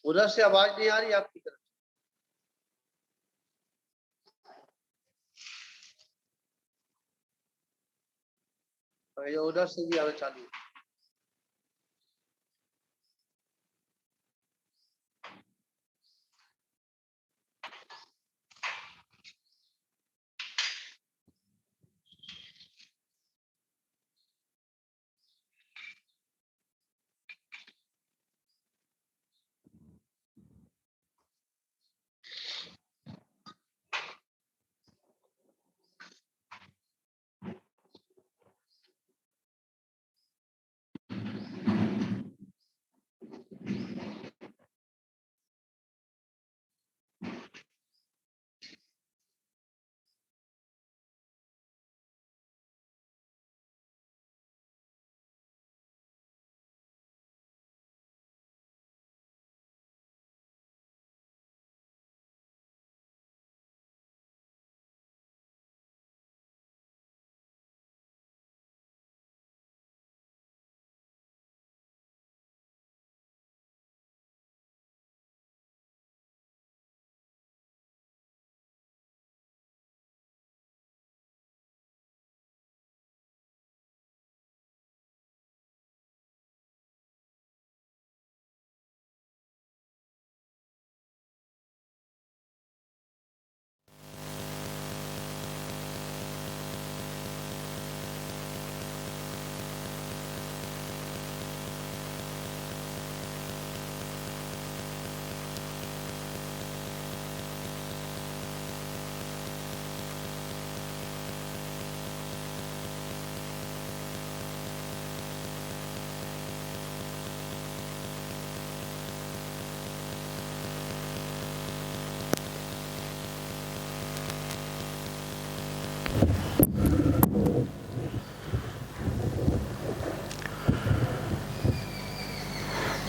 उधर से आवाज नहीं आ रही आपकी तरफ? ये उधर से भी आवाज चालू है।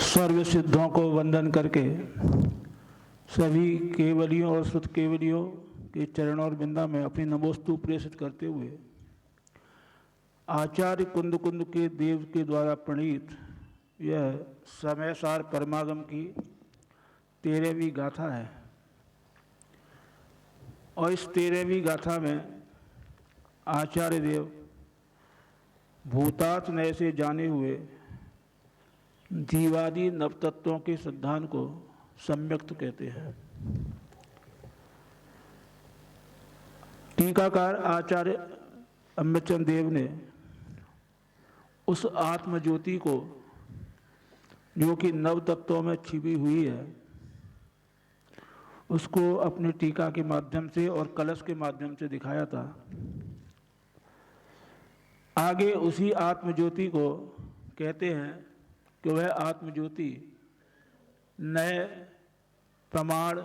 सर्व सिद्धों को वंदन करके सभी केवलियों और श्रुत केवलियों के चरणों और बिंदा में अपनी नमोस्तु प्रेषित करते हुए आचार्य कुंद कुंद के देव के द्वारा प्रणीत यह समयसार परमागम की 13वीं गाथा है। और इस 13वीं गाथा में आचार्य देव भूतार्थ नय से जाने हुए जीवादि नवतत्वों के सिद्धांत को सम्यक्त कहते हैं। टीकाकार आचार्य अमृतचंद देव ने उस आत्मज्योति को जो कि नव तत्वों में छिपी हुई है उसको अपनी टीका के माध्यम से और कलश के माध्यम से दिखाया था। आगे उसी आत्मज्योति को कहते हैं कि वह आत्मज्योति नए प्रमाण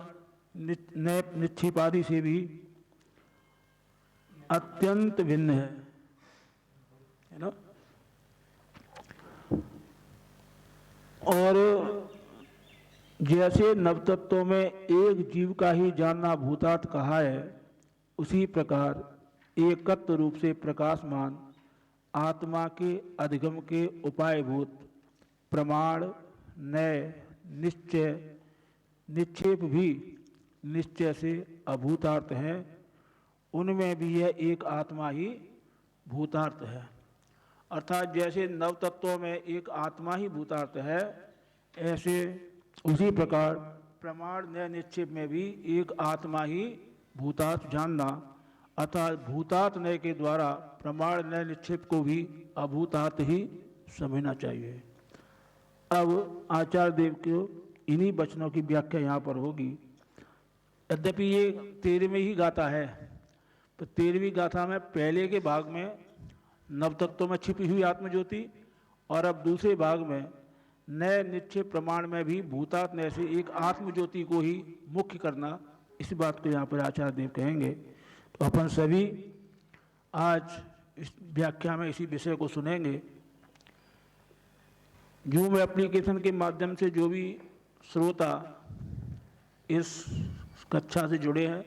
नए निक्षेपादि से भी अत्यंत भिन्न है ना। और जैसे नवतत्वों में एक जीव का ही जानना भूतार्थ कहा है उसी प्रकार एकत्व रूप से प्रकाशमान आत्मा के अधिगम के उपायभूत प्रमाण नय निश्चय निक्षेप भी निश्चय से अभूतार्थ है। उनमें भी यह एक आत्मा ही भूतार्थ है। अर्थात जैसे नव तत्वों में एक आत्मा ही भूतार्थ है ऐसे उसी प्रकार प्रमाण नय निक्षेप में भी एक आत्मा ही भूतार्थ जानना अर्थात भूतार्थ नय के द्वारा प्रमाण नय निक्षेप को भी अभूतार्थ ही समझना चाहिए। अब आचार्य देव को इन्हीं वचनों की व्याख्या यहाँ पर होगी। यद्यपि ये 13वीं ही गाथा है तो 13वीं गाथा में पहले के भाग में नवतत्वों में छिपी हुई आत्मज्योति और अब दूसरे भाग में नए निश्चय प्रमाण में भी भूतार्थ नय से एक आत्मज्योति को ही मुख्य करना, इस बात को यहाँ पर आचार्य देव कहेंगे। तो अपन सभी आज इस व्याख्या में इसी विषय को सुनेंगे। जूम एप्लीकेशन के माध्यम से जो भी श्रोता इस कक्षा से जुड़े हैं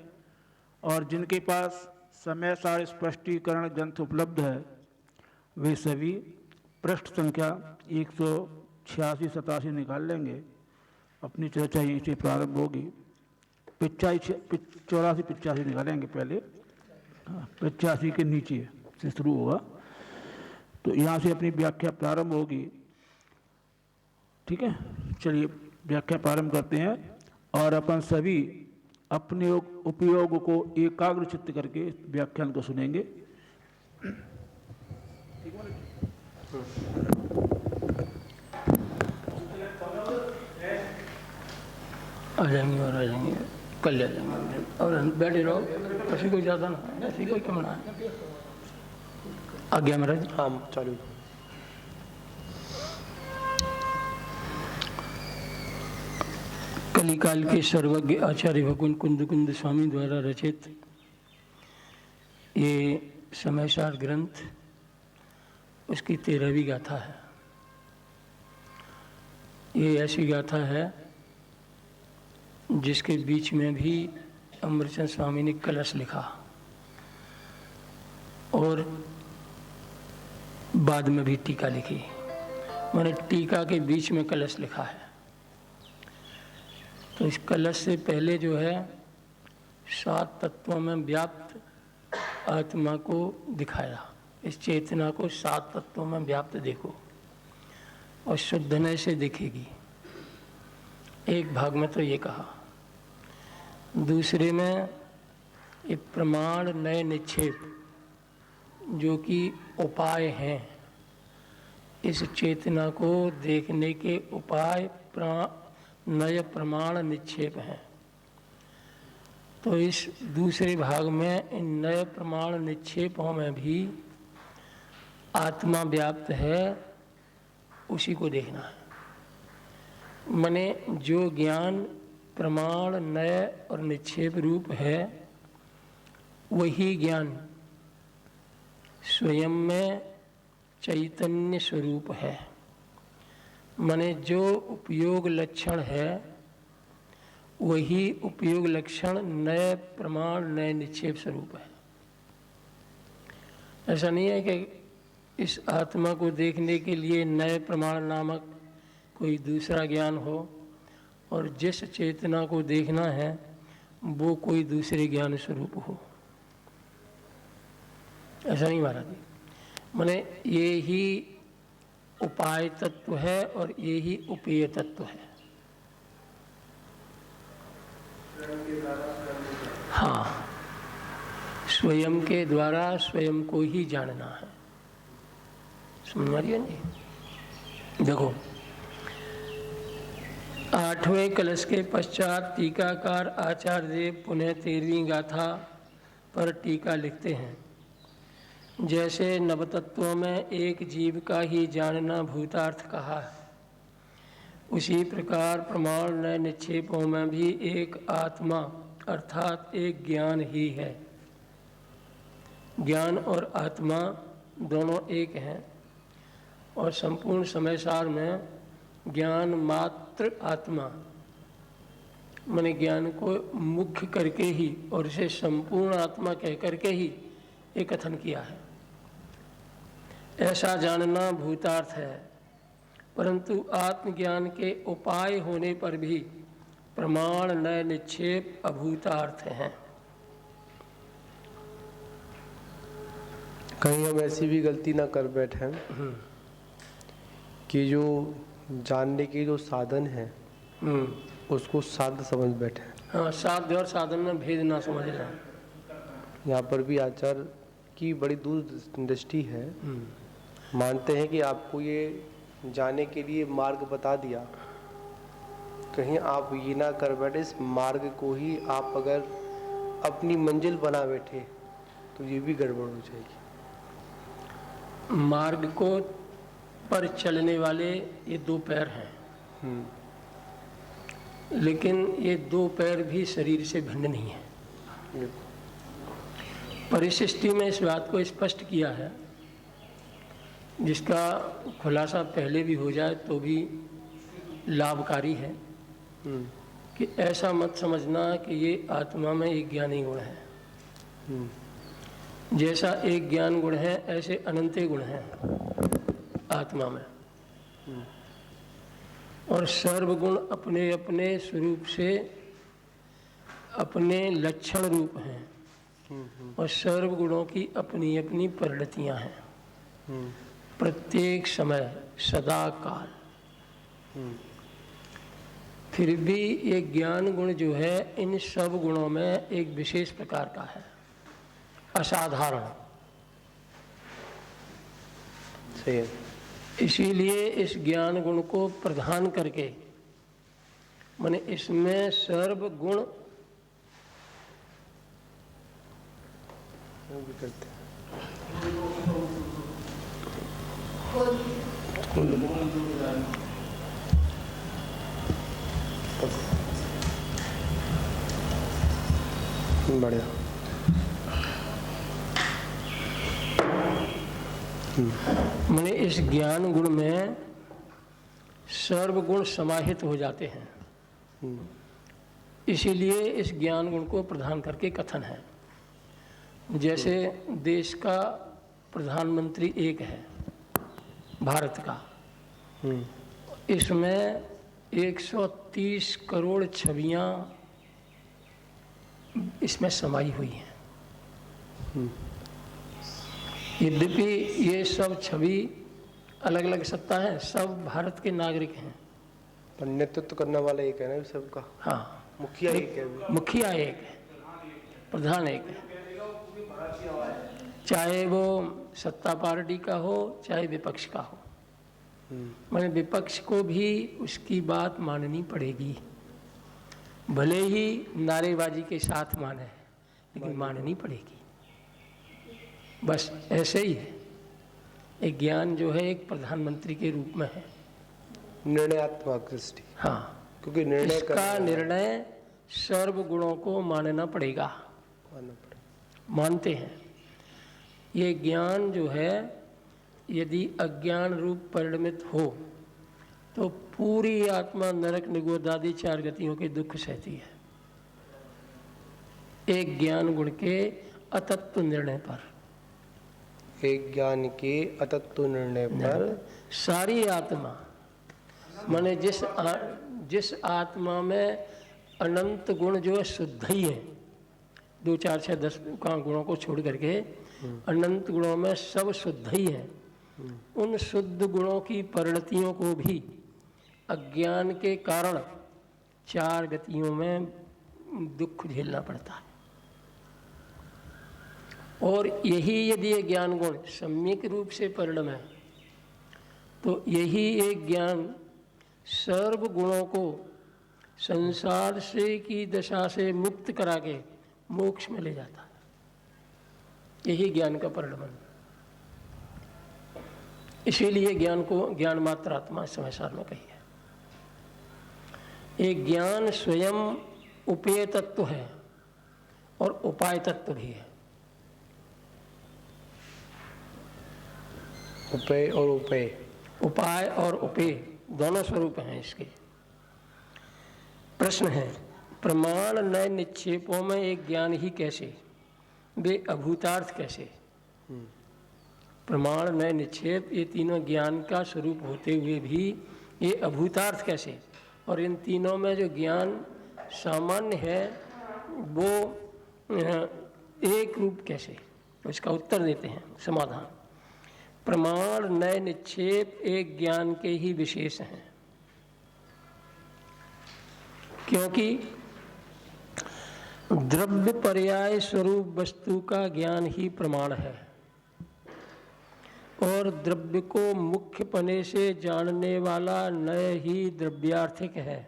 और जिनके पास समय सार स्पष्टीकरण ग्रंथ उपलब्ध है वे सभी पृष्ठ संख्या 186-87 निकाल लेंगे अपनी चर्चा यहीं से प्रारंभ होगी। 84-85 निकालेंगे पहले, 85 के नीचे से शुरू होगा, तो यहाँ से अपनी व्याख्या प्रारंभ होगी। ठीक है, चलिए व्याख्या प्रारंभ करते हैं और अपन सभी अपने उपयोग को एकाग्र चित्त करके व्याख्यान को सुनेंगे। आ जाएंगे और आ जाएंगे, कल आ जाएंगे और बैठे रहो, किसी को ज़्यादा ना है, ऐसी कोई कम ना है। आ गया महाराज। हाँ चालू। कलिकाल के सर्वज्ञ आचार्य भगवान कुंद स्वामी द्वारा रचित ये समयसार ग्रंथ, उसकी 13वीं गाथा है। ये ऐसी गाथा है जिसके बीच में भी अमृतचंद स्वामी ने कलश लिखा और बाद में भी टीका लिखी। मैंने टीका के बीच में कलश लिखा है। तो इस कलश से पहले जो है 7 तत्वों में व्याप्त आत्मा को दिखाया। इस चेतना को 7 तत्वों में व्याप्त देखो और शुद्धनय से दिखेगी। एक भाग में तो ये कहा, दूसरे में ये प्रमाण नए निक्षेप जो कि उपाय हैं, इस चेतना को देखने के उपाय नए प्रमाण निक्षेप हैं। तो इस दूसरे भाग में इन नए प्रमाण निक्षेपों में भी आत्मा व्याप्त है, उसी को देखना है। माने जो ज्ञान प्रमाण नए और निक्षेप रूप है, वही ज्ञान स्वयं में चैतन्य स्वरूप है। माने जो उपयोग लक्षण है, वही उपयोग लक्षण नए प्रमाण नए निक्षेप स्वरूप है। ऐसा नहीं है कि इस आत्मा को देखने के लिए नए प्रमाण नामक कोई दूसरा ज्ञान हो और जिस चेतना को देखना है वो कोई दूसरे ज्ञान स्वरूप हो। ऐसा नहीं महाराज जी। माने ये ही उपाय तत्व है और ये ही उपेय तत्व है। हाँ, स्वयं के द्वारा स्वयं को ही जानना है। समझ आ रही है नहीं? देखो, 8वें कलश के पश्चात टीकाकार आचार्य देव पुनः 13वीं गाथा पर टीका लिखते हैं। जैसे नवतत्वों में एक जीव का ही जानना भूतार्थ कहा है, उसी प्रकार प्रमाण नए निक्षेपों में भी एक आत्मा अर्थात एक ज्ञान ही है। ज्ञान और आत्मा दोनों एक हैं और संपूर्ण समयसार में ज्ञान मात्र आत्मा माने ज्ञान को मुख्य करके ही और इसे संपूर्ण आत्मा कह करके ही ये कथन किया है। ऐसा जानना भूतार्थ है, परंतु आत्मज्ञान के उपाय होने पर भी प्रमाण नए निक्षेप अभूतार्थ हैं। कहीं हम ऐसी भी गलती ना कर बैठे कि जो जानने के जो साधन है उसको साध्य समझ बैठे। हाँ, साध्य और साधन में भेद ना समझ लें। यहाँ पर भी आचार्य की बड़ी दूरदृष्टि है। मानते हैं कि आपको ये जाने के लिए मार्ग बता दिया, कहीं आप ये ना कर बैठे इस मार्ग को ही आप अगर अपनी मंजिल बना बैठे तो ये भी गड़बड़ हो जाएगी। मार्ग को पर चलने वाले ये 2 पैर हैं, लेकिन ये 2 पैर भी शरीर से भिन्न नहीं है। परिशिष्टि में इस बात को स्पष्ट किया है, जिसका खुलासा पहले भी हो जाए तो भी लाभकारी है कि ऐसा मत समझना कि ये आत्मा में एक ज्ञानी गुण है। जैसा एक ज्ञान गुण है ऐसे अनंत गुण हैं आत्मा में। और सर्वगुण अपने अपने स्वरूप से अपने लक्षण रूप हैं और सर्वगुणों की अपनी अपनी परिणतियां हैं प्रत्येक समय सदा काल। फिर भी ये ज्ञान गुण जो है इन सब गुणों में एक विशेष प्रकार का है, असाधारण। सही है। इसीलिए इस ज्ञान गुण को प्रधान करके माने इसमें सर्व गुण वो भी करते हैं। बढ़िया। माने इस ज्ञान गुण में सर्व गुण समाहित हो जाते हैं। इसीलिए इस ज्ञान गुण को प्रधान करके कथन है। जैसे देश का प्रधानमंत्री एक है भारत का, इसमें 130 करोड़ छवियां इसमें समाई हुई हैं। यद्यपि ये सब छवि अलग अलग सत्ता है, सब भारत के नागरिक हैं, पर नेतृत्व करने वाला एक है ना सबका। हाँ, मुखिया एक है। मुखिया एक है, प्रधान एक है, चाहे वो सत्ता पार्टी का हो चाहे विपक्ष का हो। मैंने विपक्ष को भी उसकी बात माननी पड़ेगी, भले ही नारेबाजी के साथ माने, लेकिन माननी पड़ेगी। बस ऐसे ही है। एक ज्ञान जो है एक प्रधानमंत्री के रूप में है, निर्णयात्मक दृष्टि। हाँ, क्योंकि निर्णय इसका निर्णय सर्व गुणों को मानना पड़ेगा, मानते हैं। ये ज्ञान जो है यदि अज्ञान रूप परिणमित हो तो पूरी आत्मा नरक निगोद आदि 4 गतियों के दुख सहती है। एक ज्ञान गुण के अतत्व निर्णय पर, एक ज्ञान के अतत्व निर्णय पर सारी आत्मा माने जिस आत्मा में अनंत गुण जो है शुद्ध ही है, 2, 4, 6, 10 का गुणों को छोड़ करके अनंत गुणों में सब शुद्ध ही है। उन शुद्ध गुणों की परिणतियों को भी अज्ञान के कारण 4 गतियों में दुख झेलना पड़ता है। और यही यदि ये ज्ञान गुण सम्यक रूप से परिणम है तो यही एक ज्ञान सर्व गुणों को संसार से की दशा से मुक्त करा के मोक्ष में ले जाता है। यही ज्ञान का परिणमन। इसीलिए ज्ञान को ज्ञान मात्र आत्मा संसार में कही है। एक ज्ञान स्वयं उपेय तत्व है और उपाय तत्व भी है। उपेय और उपेय, उपाय और उपेय दोनों स्वरूप हैं इसके। प्रश्न है, प्रमाण नए निक्षेपों में एक ज्ञान ही कैसे, वे अभूतार्थ कैसे? प्रमाण नए निक्षेप ये तीनों ज्ञान का स्वरूप होते हुए भी ये अभूतार्थ कैसे? और इन तीनों में जो ज्ञान सामान्य है वो एक रूप कैसे? इसका उत्तर देते हैं, समाधान। प्रमाण नए निक्षेप एक ज्ञान के ही विशेष हैं, क्योंकि द्रव्य पर्याय स्वरूप वस्तु का ज्ञान ही प्रमाण है और द्रव्य को मुख्य पने से जानने वाला नय ही द्रव्यार्थिक है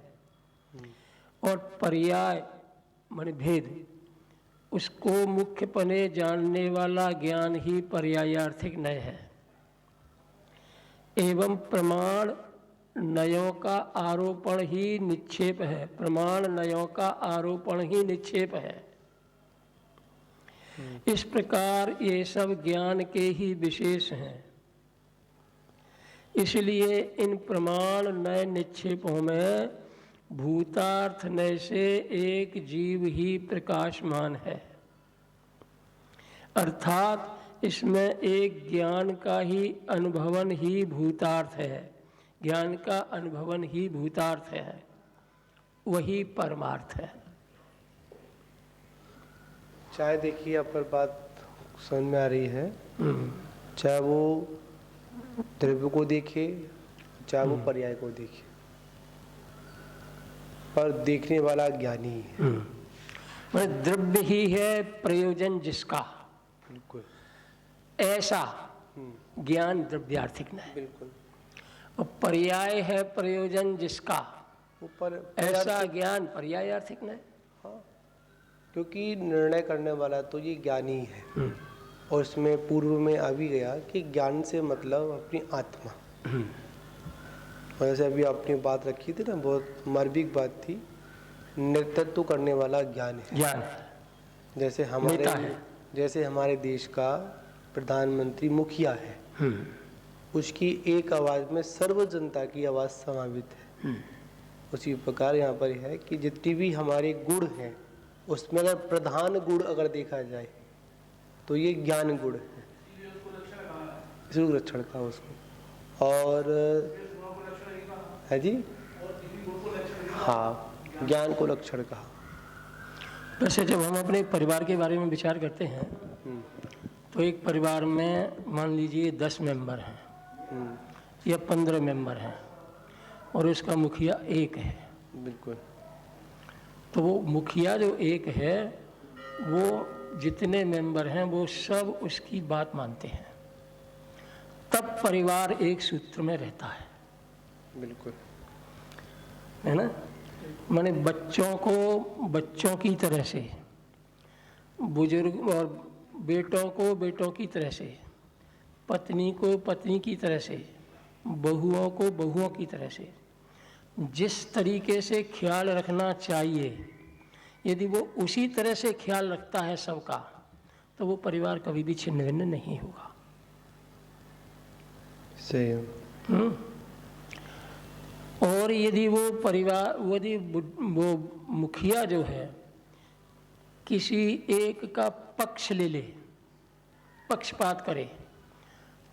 और पर्याय माने भेद, उसको मुख्य पने जानने वाला ज्ञान ही पर्यायार्थिक नय है। एवं प्रमाण नयों का आरोपण ही निक्षेप है। प्रमाण नयों का आरोपण ही निक्षेप है। इस प्रकार ये सब ज्ञान के ही विशेष हैं। इसलिए इन प्रमाण नय निक्षेपों में भूतार्थ नय से एक जीव ही प्रकाशमान है, अर्थात इसमें एक ज्ञान का ही अनुभवन ही भूतार्थ है। ज्ञान का अनुभवन ही भूतार्थ है, वही परमार्थ है। चाहे देखिए आप पर बात समझ में आ रही है, चाहे वो द्रव्य को देखे, चाहे वो पर्याय को देखे, पर देखने वाला ज्ञानी है। मतलब द्रव्य ही है प्रयोजन जिसका, बिल्कुल ऐसा ज्ञान द्रव्यार्थिक न है। बिल्कुल। और पर्याय है प्रयोजन जिसका, ऊपर ऐसा ज्ञान पर्यायार्थिक न है। क्योंकि निर्णय करने वाला तो ये ज्ञानी है। और इसमें पूर्व में आ भी गया कि ज्ञान से मतलब अपनी आत्मा। और जैसे अभी आपने बात रखी थी ना, बहुत मार्मिक बात थी, नेतृत्व करने वाला ज्ञान है। ज्ञान जैसे हमारे देश का प्रधानमंत्री मुखिया है, उसकी एक आवाज में सर्व जनता की आवाज समावित है। उसी प्रकार यहाँ पर है कि जितनी भी हमारे गुण हैं, उसमें अगर प्रधान गुण अगर देखा जाए तो ये ज्ञान गुण है। इसी को लक्षण कहा उसको। और है जी, हाँ, ज्ञान को लक्षण कहा। वैसे जब हम अपने परिवार के बारे में विचार करते हैं तो एक परिवार में मान लीजिए 10 मेंबर हैं या 15 मेंबर हैं और उसका मुखिया एक है। बिल्कुल। तो वो मुखिया जो एक है, वो जितने मेंबर हैं वो सब उसकी बात मानते हैं, तब परिवार एक सूत्र में रहता है। बिल्कुल, है ना। माने बच्चों को बच्चों की तरह से, बुजुर्ग और बेटों को बेटों की तरह से, पत्नी को पत्नी की तरह से, बहुओं को बहुओं की तरह से, जिस तरीके से ख्याल रखना चाहिए, यदि वो उसी तरह से ख्याल रखता है सबका, तो वो परिवार कभी भी छिन्न भिन्न नहीं होगा। सही है। और यदि वो परिवार, यदि वो मुखिया जो है किसी एक का पक्ष ले ले, पक्षपात करे,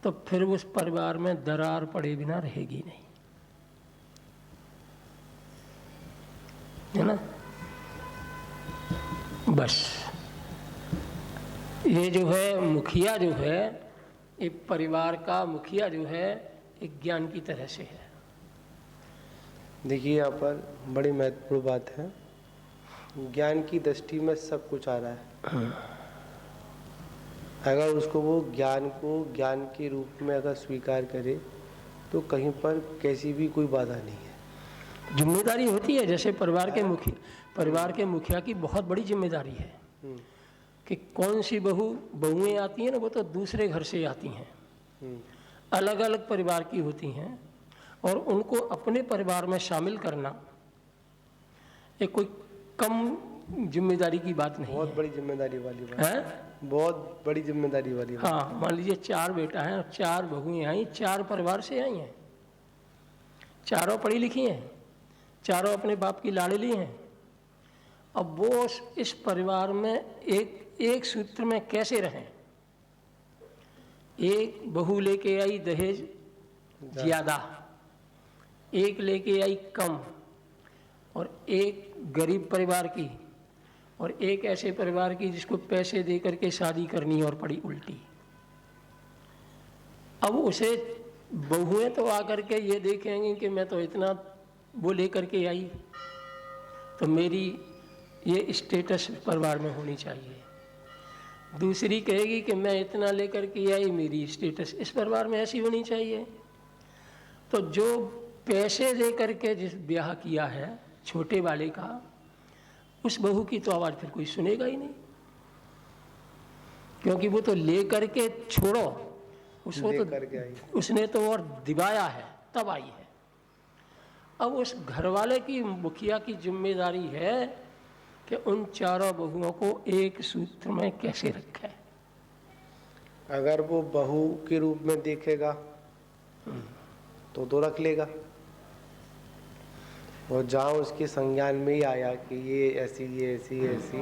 तो फिर उस परिवार में दरार पड़े बिना रहेगी नहीं, है ना। बस ये जो है मुखिया जो है, एक परिवार का मुखिया जो है, एक ज्ञान की तरह से है। देखिए यहाँ पर बड़ी महत्वपूर्ण बात है, ज्ञान की दृष्टि में सब कुछ आ रहा है। अगर उसको वो ज्ञान को ज्ञान के रूप में अगर स्वीकार करे तो कहीं पर कैसी भी कोई बाधा नहीं है। जिम्मेदारी होती है, जैसे परिवार के मुखिया की बहुत बड़ी जिम्मेदारी है कि कौन सी बहुएं आती हैं ना, वो तो दूसरे घर से आती हैं, अलग अलग परिवार की होती हैं, और उनको अपने परिवार में शामिल करना ये कोई कम जिम्मेदारी की बात नहीं है। बहुत बड़ी जिम्मेदारी वाली बात है, बहुत बड़ी जिम्मेदारी वाली बात। हाँ, मान लीजिए 4 बेटा हैं और 4 बहुएं आई, 4 परिवार से आई हैं, चारों पढ़ी लिखी हैं, चारों अपने बाप की लाडली हैं। अब वो इस परिवार में एक सूत्र में कैसे रहें। एक बहू लेके आई दहेज ज्यादा, एक लेके आई कम, और एक गरीब परिवार की, और एक ऐसे परिवार की जिसको पैसे दे करके शादी करनी और पड़ी उल्टी। अब उसे बहुएं तो आकर के ये देखेंगे कि मैं तो इतना वो लेकर के आई, तो मेरी ये स्टेटस परिवार में होनी चाहिए। दूसरी कहेगी कि मैं इतना लेकर के आई, मेरी स्टेटस इस परिवार में ऐसी होनी चाहिए। तो जो पैसे दे करके जिस ब्याह किया है छोटे वाले का, उस बहू की तो आवाज़ फिर कोई सुनेगा ही नहीं, क्योंकि वो तो ले करके छोड़ो, उसको तो उसने तो और दिवाया है तब आई है। अब उस घरवाले की मुखिया की जिम्मेदारी है कि उन चारों बहुओं को एक सूत्र में कैसे रखे। अगर वो बहू के रूप में देखेगा तो रख लेगा, और जहाँ उसके संज्ञान में ही आया कि ये ऐसी ये ऐसी ऐसी,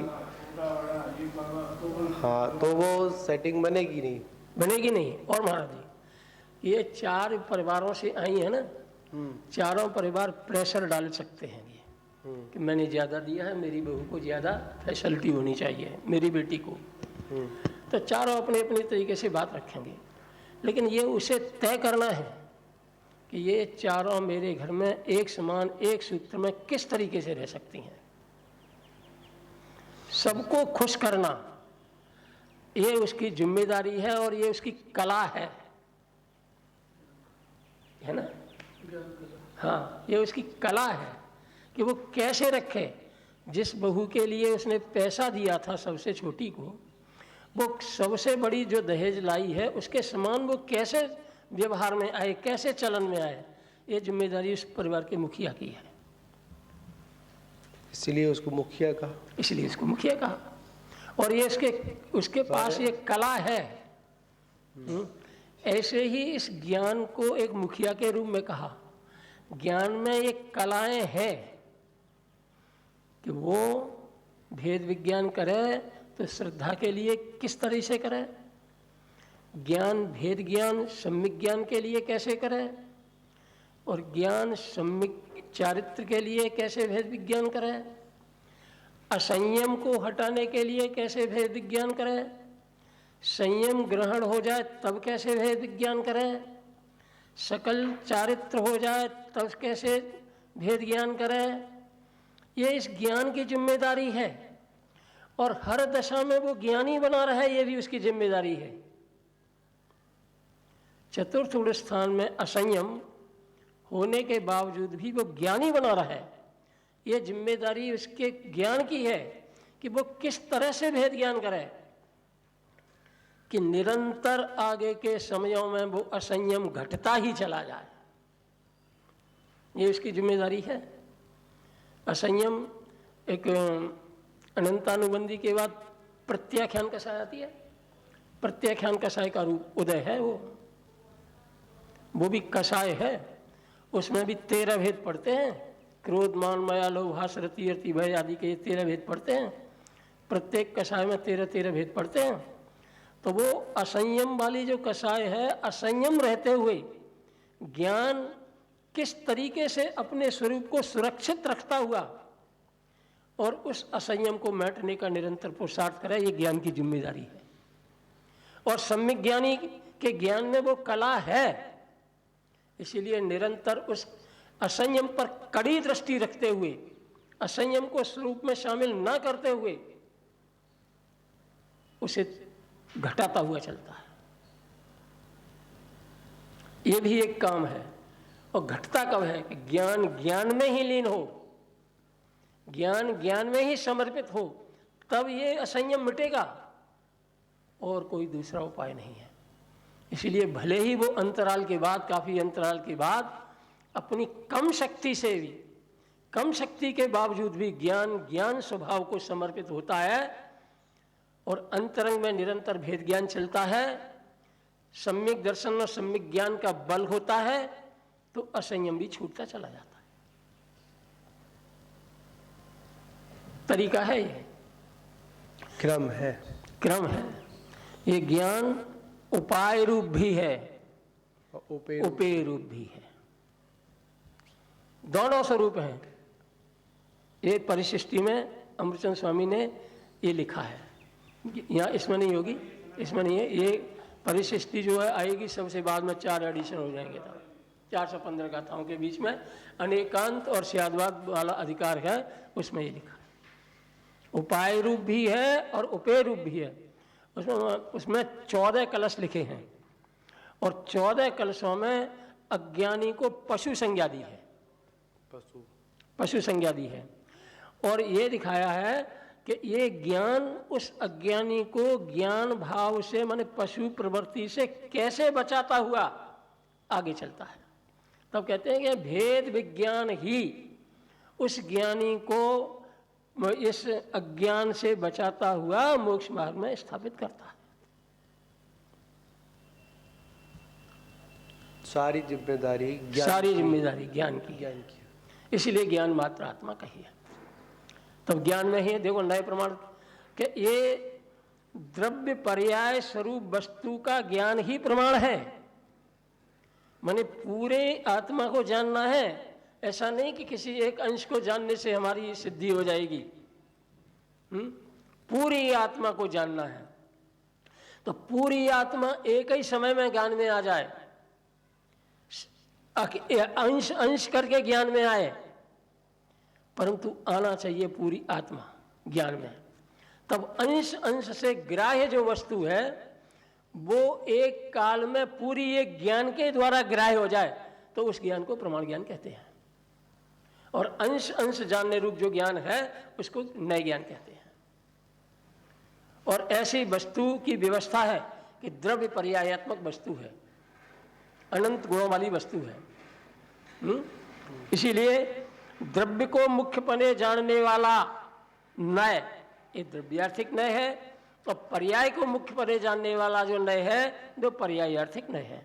हाँ, तो वो सेटिंग बनेगी नहीं। और महाराज जी, ये 4 परिवारों से आई है ना, चारों परिवार प्रेशर डाल सकते हैं ये कि मैंने ज़्यादा दिया है, मेरी बहू को ज़्यादा फैसिलिटी होनी चाहिए, मेरी बेटी को। तो चारों अपने अपने तरीके से बात रखेंगे, लेकिन ये उसे तय करना है कि ये चारों मेरे घर में एक समान एक सूत्र में किस तरीके से रह सकती हैं। सबको खुश करना ये उसकी जिम्मेदारी है और ये उसकी कला है ना। हाँ, ये उसकी कला है कि वो कैसे रखे। जिस बहू के लिए उसने पैसा दिया था सबसे छोटी को, वो सबसे बड़ी जो दहेज लाई है उसके समान वो कैसे व्यवहार में आए, कैसे चलन में आए, ये जिम्मेदारी उस परिवार के मुखिया की है। इसलिए उसको मुखिया कहा। इसलिए उसको मुखिया कहा। और ये उसके पास ये कला है। ऐसे ही इस ज्ञान को एक मुखिया के रूप में कहा। ज्ञान में ये कलाएं हैं कि वो भेद विज्ञान करे तो श्रद्धा के लिए किस तरह से करे, ज्ञान भेद ज्ञान सम्यक ज्ञान के लिए कैसे करे, और ज्ञान सम्यक चारित्र के लिए कैसे भेद विज्ञान करे, असंयम को हटाने के लिए कैसे भेद विज्ञान करे, संयम ग्रहण हो जाए तब कैसे भेद विज्ञान करे, सकल चारित्र हो जाए तब कैसे भेद ज्ञान करे। ये इस ज्ञान की जिम्मेदारी है और हर दशा में वो ज्ञानी बना रहे, ये भी उसकी जिम्मेदारी है। चतुर्थ गुण स्थान में असंयम होने के बावजूद भी वो ज्ञानी बना रहा है, ये जिम्मेदारी उसके ज्ञान की है कि वो किस तरह से भेद ज्ञान करे कि निरंतर आगे के समयों में वो असंयम घटता ही चला जाए। ये उसकी जिम्मेदारी है। असंयम एक अनंतानुबंधी के बाद प्रत्याख्यान कषाय आती है। प्रत्याख्यान कषाय का रूप उदय है, वो भी कषाय है। उसमें भी 13 भेद पढ़ते हैं। क्रोध मान माया लोभ हास रति अति भय आदि के 13 भेद पढ़ते हैं। प्रत्येक कषाय में 13 भेद पढ़ते हैं। तो वो असंयम वाली जो कषाय है, असंयम रहते हुए ज्ञान किस तरीके से अपने स्वरूप को सुरक्षित रखता हुआ और उस असंयम को मिटाने का निरंतर पुरुषार्थ करे, ये ज्ञान की जिम्मेदारी है। और सम्यक ज्ञानी के ज्ञान में वो कला है, इसीलिए निरंतर उस असंयम पर कड़ी दृष्टि रखते हुए, असंयम को स्वरूप में शामिल ना करते हुए उसे घटाता हुआ चलता है। ये भी एक काम है। और घटता कब है कि ज्ञान ज्ञान में ही लीन हो, ज्ञान ज्ञान में ही समर्पित हो, तब ये असंयम मिटेगा और कोई दूसरा उपाय नहीं है। इसलिए भले ही वो अंतराल के बाद, काफी अंतराल के बाद अपनी कम शक्ति से भी, कम शक्ति के बावजूद भी ज्ञान स्वभाव को समर्पित होता है और अंतरंग में निरंतर भेद ज्ञान चलता है। सम्यक दर्शन और सम्यक ज्ञान का बल होता है तो असंयम भी छूटता चला जाता है। तरीका है ये, क्रम है, क्रम है। ये ज्ञान उपाय रूप भी है, उपेय रूप भी है, दोनों स्वरूप हैं। ये परिशिष्टि में अमृतचंद स्वामी ने ये लिखा है। यहाँ इसमें नहीं होगी, इसमें नहीं है। ये परिशिष्टि जो है आएगी सबसे बाद में, 4 एडिशन हो जाएंगे तब। 415 गाथाओं के बीच में अनेकांत और स्यादवाद वाला अधिकार है, उसमें ये लिखा है। उपाय रूप भी है और उपेय रूप भी है। उसमें 14 कलश लिखे हैं और 14 कलशों में अज्ञानी को पशु संज्ञा दी है, पशु संज्ञा दी है। और ये दिखाया है कि ये ज्ञान उस अज्ञानी को ज्ञान भाव से, माने पशु प्रवृत्ति से कैसे बचाता हुआ आगे चलता है। तब कहते हैं कि भेद विज्ञान ही उस ज्ञानी को इस अज्ञान से बचाता हुआ मोक्ष मार्ग में स्थापित करता है। सारी जिम्मेदारी ज्ञान की। इसलिए ज्ञान मात्र आत्मा कही है। तब ज्ञान में ही देखो नए प्रमाण कि ये द्रव्य पर्याय स्वरूप वस्तु का ज्ञान ही प्रमाण है। माने पूरे आत्मा को जानना है, ऐसा नहीं कि किसी एक अंश को जानने से हमारी सिद्धि हो जाएगी। पूरी आत्मा को जानना है। तो पूरी आत्मा एक ही समय में ज्ञान में आ जाए, अंश अंश करके ज्ञान में आए, परंतु आना चाहिए पूरी आत्मा ज्ञान में। तब अंश अंश से ग्राह्य जो वस्तु है वो एक काल में पूरी एक ज्ञान के द्वारा ग्राह्य हो जाए तो उस ज्ञान को प्रमाण ज्ञान कहते हैं। और अंश अंश जानने रूप जो ज्ञान है उसको नए ज्ञान कहते हैं। और ऐसी वस्तु की व्यवस्था है कि द्रव्य पर्यायात्मक वस्तु है, अनंत गुणों वाली वस्तु है। इसीलिए द्रव्य को मुख्यपने जानने वाला नय, ये द्रव्यार्थिक नय है, और पर्याय को मुख्यपने जानने वाला जो नय है वो पर्यायार्थिक नय है।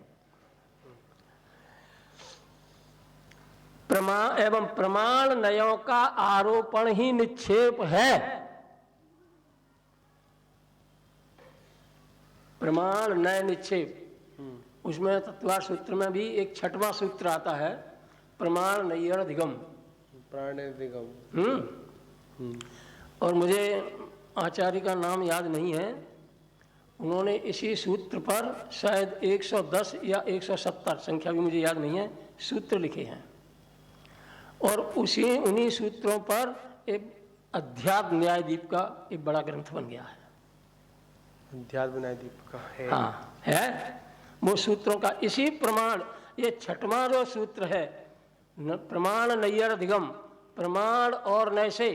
एवं प्रमाण नयों का आरोपण ही निक्षेप है। प्रमाण नय निक्षेप, उसमें तत्वार सूत्र में भी एक 6वां सूत्र आता है, प्रमाण नैयधिगम। और मुझे आचार्य का नाम याद नहीं है, उन्होंने इसी सूत्र पर शायद 110 या 170, संख्या भी मुझे याद नहीं है, सूत्र लिखे हैं। और उन्हीं सूत्रों पर एक अध्यात्म न्यायदीप का एक बड़ा ग्रंथ बन गया है। अध्यात्म न्यायदीप का है? हाँ है, वो सूत्रों का इसी प्रमाण, ये 6वां जो सूत्र है, प्रमाण नैयधिगम, प्रमाण और नय से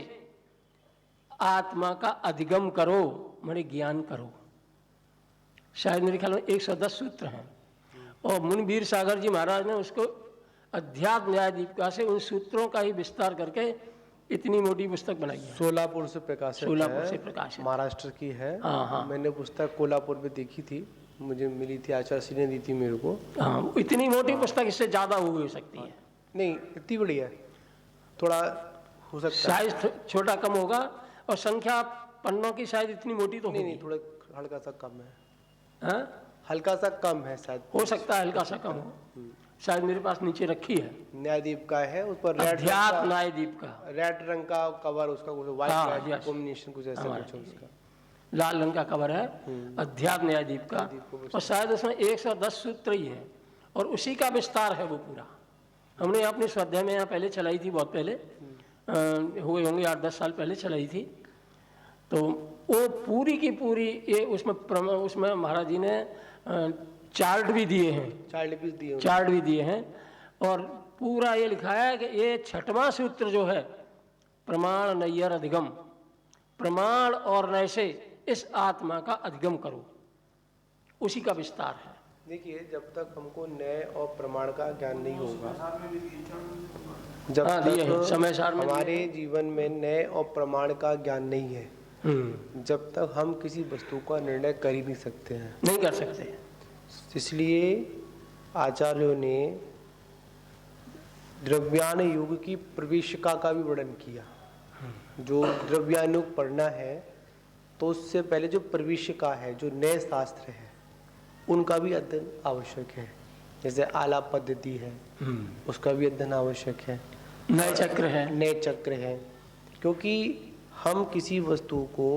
आत्मा का अधिगम करो, माने ज्ञान करो। शायद मेरे ख्याल में 110 सूत्र हैं। और मुनिवीर सागर जी महाराज ने उसको अध्यात्म न्यायदीपिका से उन सूत्रों का ही विस्तार करके इतनी मोटी पुस्तक बनाई है। सोलापुर से प्रकाशित है। सोलापुर से प्रकाशित, महाराष्ट्र की है। हाँ। मैंने पुस्तक कोल्हापुर में देखी थी, मुझे मिली थी, आचार्य ने दी थी मेरे को। हाँ, इतनी मोटी पुस्तक इससे ज्यादा हो सकती है। नहीं, इतनी बड़ी है, थोड़ा हो सकता है साइज छोटा कम होगा, और संख्या पन्नों की शायद इतनी मोटी तो नहीं, थोड़ा हल्का सा कम है। हाँ? हल्का सा कम है शायद, हो सकता है हल्का सा कम हो। शायद मेरे पास नीचे रखी है। न्यायदीप का है, उस पर अध्यात्म न्यायदीप का रेड रंग का कवर, उसका कुछ हाँ, व्हाइट yes. कॉम्बिनेशन कुछ ऐसा कुछ है उसका। लाल रंग का कवर है, अध्यात्म न्यायदीप का। और शायद उसमें 110 सूत्र ही है, और उसी का विस्तार है वो पूरा। हमने अपनी स्वाध्याय में यहाँ पहले चलाई थी, बहुत पहले हुए होंगे 8-10 साल पहले चलाई थी। तो वो पूरी की पूरी ये उसमें महाराज जी ने चार्ट भी दिए हैं, चार्ट भी दिए हैं। और पूरा ये लिखा है कि ये 6वां सूत्र जो है, प्रमाण नैयधिगम, प्रमाण और नय से इस आत्मा का अधिगम करो, उसी का विस्तार है। देखिए, जब तक हमको न्याय और प्रमाण का ज्ञान नहीं होगा, जब तक समय सार में हमारे जीवन में न्याय और प्रमाण का ज्ञान नहीं है, जब तक हम किसी वस्तु का निर्णय कर ही नहीं सकते हैं, नहीं कर सकते। इसलिए आचार्यों ने द्रव्यान युग की प्रवेशिका का भी वर्णन किया। जो द्रव्यान युग पढ़ना है तो उससे पहले जो प्रवेशिका है, जो नए शास्त्र है, उनका भी अध्ययन आवश्यक है। जैसे आलाप पद्धति है, उसका भी अध्ययन आवश्यक है। नए चक्र है, क्योंकि हम किसी वस्तु को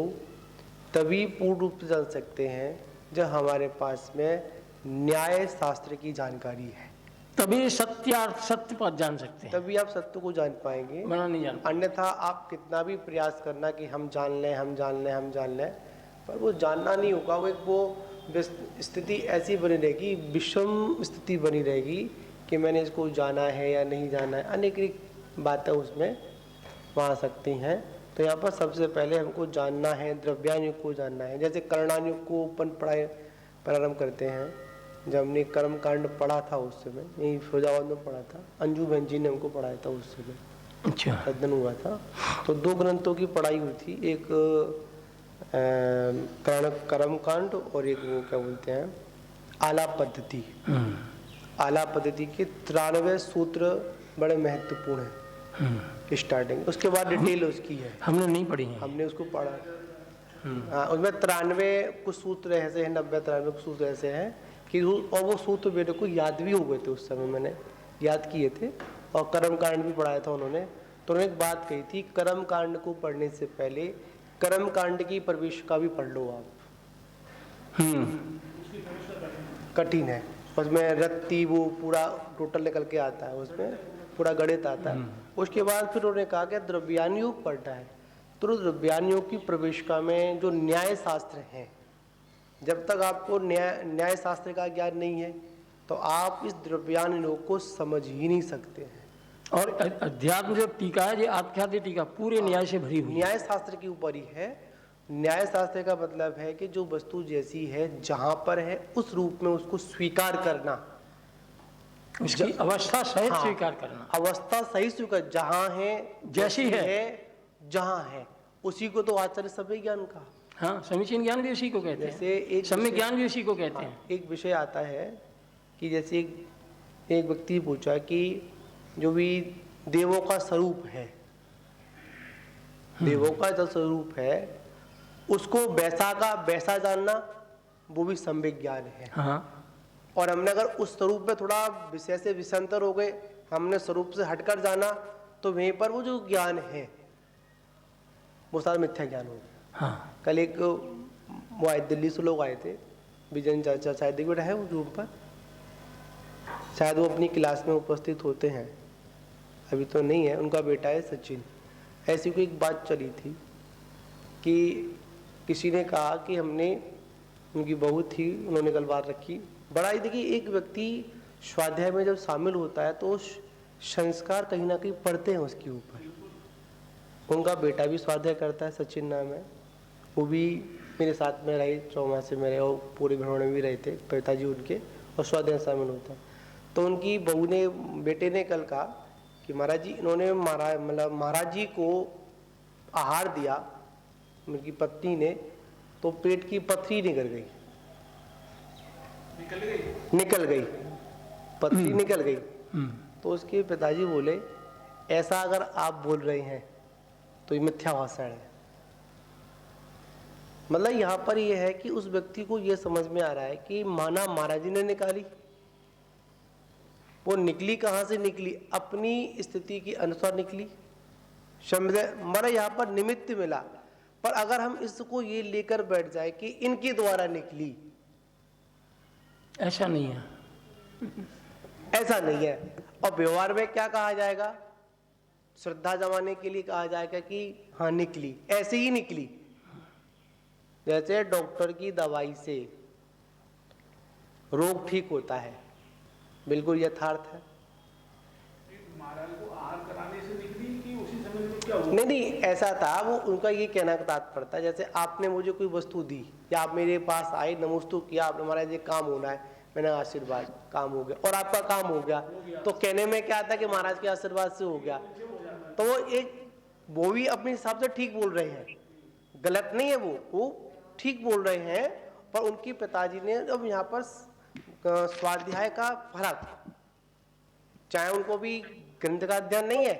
तभी पूर्ण रूप से जान सकते हैं जब हमारे पास में न्याय शास्त्र की जानकारी है, तभी सत्य पर जान सकते हैं, तभी आप सत्य को जान पाएंगे, वरना नहीं जान। अन्यथा आप कितना भी प्रयास करना कि हम जान लें, पर वो जानना नहीं होगा। वो स्थिति ऐसी बनी रहेगी, विषम स्थिति बनी रहेगी कि मैंने इसको जाना है या नहीं जाना है, अनेक बातें उसमें आ सकती हैं। तो यहाँ पर सबसे पहले हमको जानना है, द्रव्यान युग को जानना है। जैसे कर्णान युग को अपन प्रारंभ करते हैं, जब हमने कर्म कांड पढ़ा था उस समय, यही फिरोजाबाद में पढ़ा था, अंजू बहन जी ने हमको पढ़ाया था उस समय, अच्छा अध्ययन हुआ था। तो 2 ग्रंथों की पढ़ाई हुई थी, एक कर्म कांड और एक वो क्या बोलते हैं आलाप पद्धति। आलाप पद्धति के 93 सूत्र बड़े महत्वपूर्ण हैं स्टार्टिंग, उसके बाद डिटेल उसकी है, हमने नहीं पढ़ी है, हमने उसको पढ़ा। उसमें 93 कुछ सूत्र ऐसे हैं, 90-93 कुछ सूत्र ऐसे हैं कि और वो सूत्र मेरे को याद भी हो गए थे, उस समय मैंने याद किए थे और कर्म कांड भी पढ़ाया था उन्होंने। तो उन्होंने एक बात कही थी, कर्म कांड को पढ़ने से पहले कर्म कांड की प्रवेशिका भी पढ़ लो आप। कठिन है, उसमें रत्ती वो पूरा टोटल निकल के आता है, उसमें पूरा गणित आता है। उसके बाद फिर उन्होंने कहा कि द्रव्यान योग पढ़ना है। तो द्रव्यान योग की प्रवेशिका में जो न्याय शास्त्र हैं, जब तक आपको न्याय शास्त्र का ज्ञान नहीं है तो आप इस द्रव्यान योग को समझ ही नहीं सकते हैं। और अध्यात्म जो टीका है, ये आख्याति टीका पूरे न्याय से भरी हुई है। न्याय शास्त्र के ऊपर ही है। न्याय शास्त्र का मतलब है कि जो वस्तु जैसी है, जहां पर है, उस रूप में उसको स्वीकार करना, उसकी अवस्था सहित हाँ, स्वीकार करना। अवस्था सही स्वीकार, जहां है जैसी है, जहां है उसी को तो आचार्य समय ज्ञान का। हाँ, समीचीन ज्ञान भी उसी को कहते जैसे हैं, एक सम्यक ज्ञान भी उसी को कहते हैं। एक विषय आता है कि जैसे एक व्यक्ति पूछा कि जो भी देवों का स्वरूप है, देवों का जो स्वरूप है उसको वैसा का वैसा जानना, वो भी सम्यक ज्ञान है। हाँ, और हमने अगर उस स्वरूप में थोड़ा विषय से विषयांतर हो गए, हमने स्वरूप से हटकर जाना, तो वहीं पर वो जो ज्ञान है वो सारा मिथ्या ज्ञान हो गया। हाँ, कल एक वो आए, दिल्ली से लोग आए थे, विजन चाचा शायद एक बेटा है वो जूम पर, शायद वो अपनी क्लास में उपस्थित होते हैं, अभी तो नहीं है, उनका बेटा है सचिन। ऐसी कोई एक बात चली थी कि किसी ने कहा कि हमने, उनकी बहू थी, उन्होंने गलबार रखी, बड़ा ही देखिए, एक व्यक्ति स्वाध्याय में जब शामिल होता है तो संस्कार कहीं ना कहीं पड़ते हैं उसके ऊपर। उनका बेटा भी स्वाध्याय करता है, सचिन नाम है, वो भी मेरे साथ में रहे, चौमासे में रहे और पूरे भ्रमण में भी रहे थे, पिताजी उनके, और स्वाध्याय शामिल होता है। तो उनकी बहू ने, बेटे ने कल कहा कि महाराज जी, इन्होंने महाराज जी को आहार दिया, उनकी पत्नी ने, तो पेट की पथरी निकल गई, पथरी निकल गई। तो उसके पिताजी बोले, ऐसा अगर आप बोल रहे हैं तो ये मिथ्या भाषण है। मतलब यहाँ पर यह है कि उस व्यक्ति को यह समझ में आ रहा है कि माना महाराज जी ने निकाली, वो निकली कहाँ से निकली, अपनी स्थिति के अनुसार निकली, हमारा यहाँ पर निमित्त मिला। पर अगर हम इसको ये लेकर बैठ जाए कि इनके द्वारा निकली, ऐसा नहीं है, ऐसा नहीं है। और व्यवहार में क्या कहा जाएगा, श्रद्धा जमाने के लिए कहा जाएगा कि हाँ निकली, ऐसे ही निकली। जैसे डॉक्टर की दवाई से रोग ठीक होता है, बिल्कुल यथार्थ है। महाराज को आहार कराने से निकली कि उसी समय में क्या हुआ? नहीं, ऐसा था, वो उनका ये कहना का तात्पर्य था, जैसे आपने मुझे कोई वस्तु दी या आप मेरे पास आए, नमस्ते किया आपने, महाराज ये काम होना है, मैंने आशीर्वाद, काम हो गया, और आपका काम हो गया। तो कहने में क्या था कि महाराज के आशीर्वाद से हो गया। तो वो भी अपने हिसाब से ठीक बोल रहे हैं, गलत नहीं है, वो ठीक बोल रहे हैं। पर उनके पिताजी ने, अब यहाँ पर स्वाध्याय का फर्क, चाहे उनको भी ग्रंथ का अध्ययन नहीं है,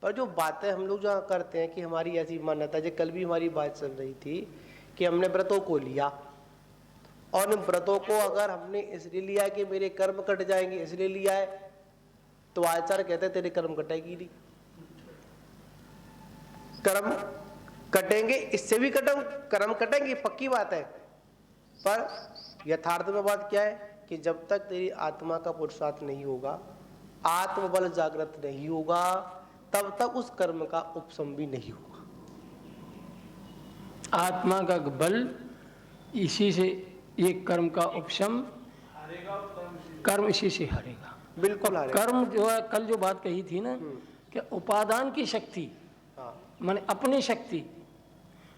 पर जो बातें हम लोग जहाँ करते हैं कि हमारी ऐसी मान्यता है, कल भी हमारी बात चल रही थी कि हमने व्रतों को लिया, और इन व्रतों को अगर हमने इसलिए लिया कि मेरे कर्म कट जाएंगे इसलिए लिया है, तो आचार्य कहते हैं तेरे कर्म कटेगी नहीं, कर्म कटेंगे, इससे भी कर्म कटेंगे, पक्की बात है। पर यथार्थ में बात क्या है कि जब तक तेरी आत्मा का पुरुषार्थ नहीं होगा, आत्मबल जागृत नहीं होगा, तब तक उस कर्म का उपशम भी नहीं होगा। आत्मा का बल, इसी से ये कर्म का उपशम, कर्म इसी से हारेगा, बिल्कुल हारेगा। कर्म जो है, कल जो बात कही थी ना कि उपादान की शक्ति, माने अपनी शक्ति,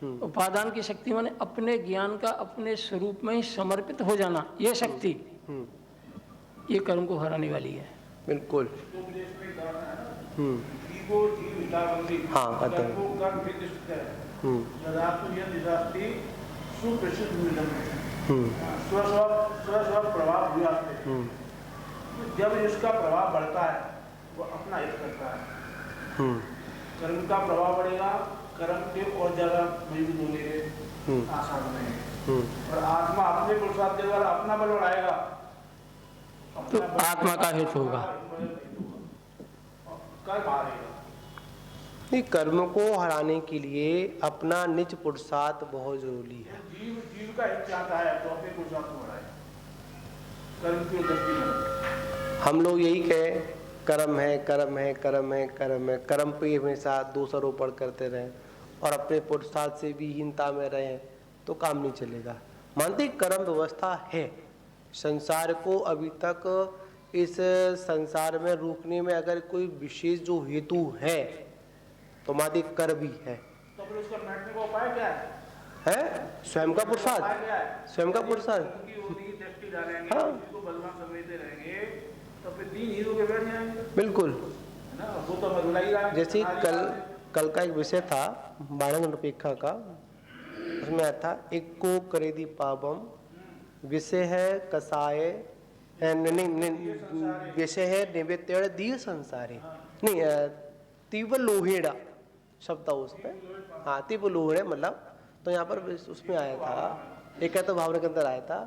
उपादान की शक्ति माने अपने ज्ञान का अपने स्वरूप में ही समर्पित हो जाना, ये शक्ति ये कर्म को हराने वाली है। बिल्कुल। हाँ, कहते हैं। प्रभाव हुआ, जब इसका प्रभाव बढ़ता है वो अपना हित करता है, कर्म का प्रभाव बढ़ेगा, कर्म के और ज्यादा मजबूत होने के आसार बनेंगे, और आत्मा अपने पुरुषार्थ के द्वारा अपना बल बढ़ाएगा तो आत्मा का हेतु होगा। नहीं, कर्म को हराने के लिए अपना निज पुरुषार्थ बहुत जरूरी है। जीव का हित चाहता है तो अपने पुरुषार्थ को बढ़ाए, कर्म की दृष्टि में। हम लोग यही कहें कर्म है कर्म है कर्म है कर्म है, कर्म पे हमेशा दोषारोपण करते रहें और अपने पुरुषार्थ से भी हीनता में रहें तो काम नहीं चलेगा। मानते कर्म व्यवस्था है, संसार को अभी तक इस संसार में रोकने में अगर कोई विशेष जो हेतु है तो मानते कर भी है। तो फिर उसका मिटने का उपाय क्या है? स्वयं का पुरुषार्थ, स्वयं का पुरुषार्थ। हाँ तो फिर तीन हीरो के बैठ जाएंगे बिल्कुल। ना, वो तो मधुलाई रहा है। जैसे कल का एक विषय था बाणन निरपेक्षा का, उसमें आया था एक को करेदी पापम, विषय है कसाय, विषय है निवेत्य दिय संसारे, नहीं तीव्र लोहेड़ा शब्द था उसमें। हाँ तीव्र लोहेड़ा मतलब, तो यहाँ पर उसमें आया था एक तो भावना के अंदर आया था।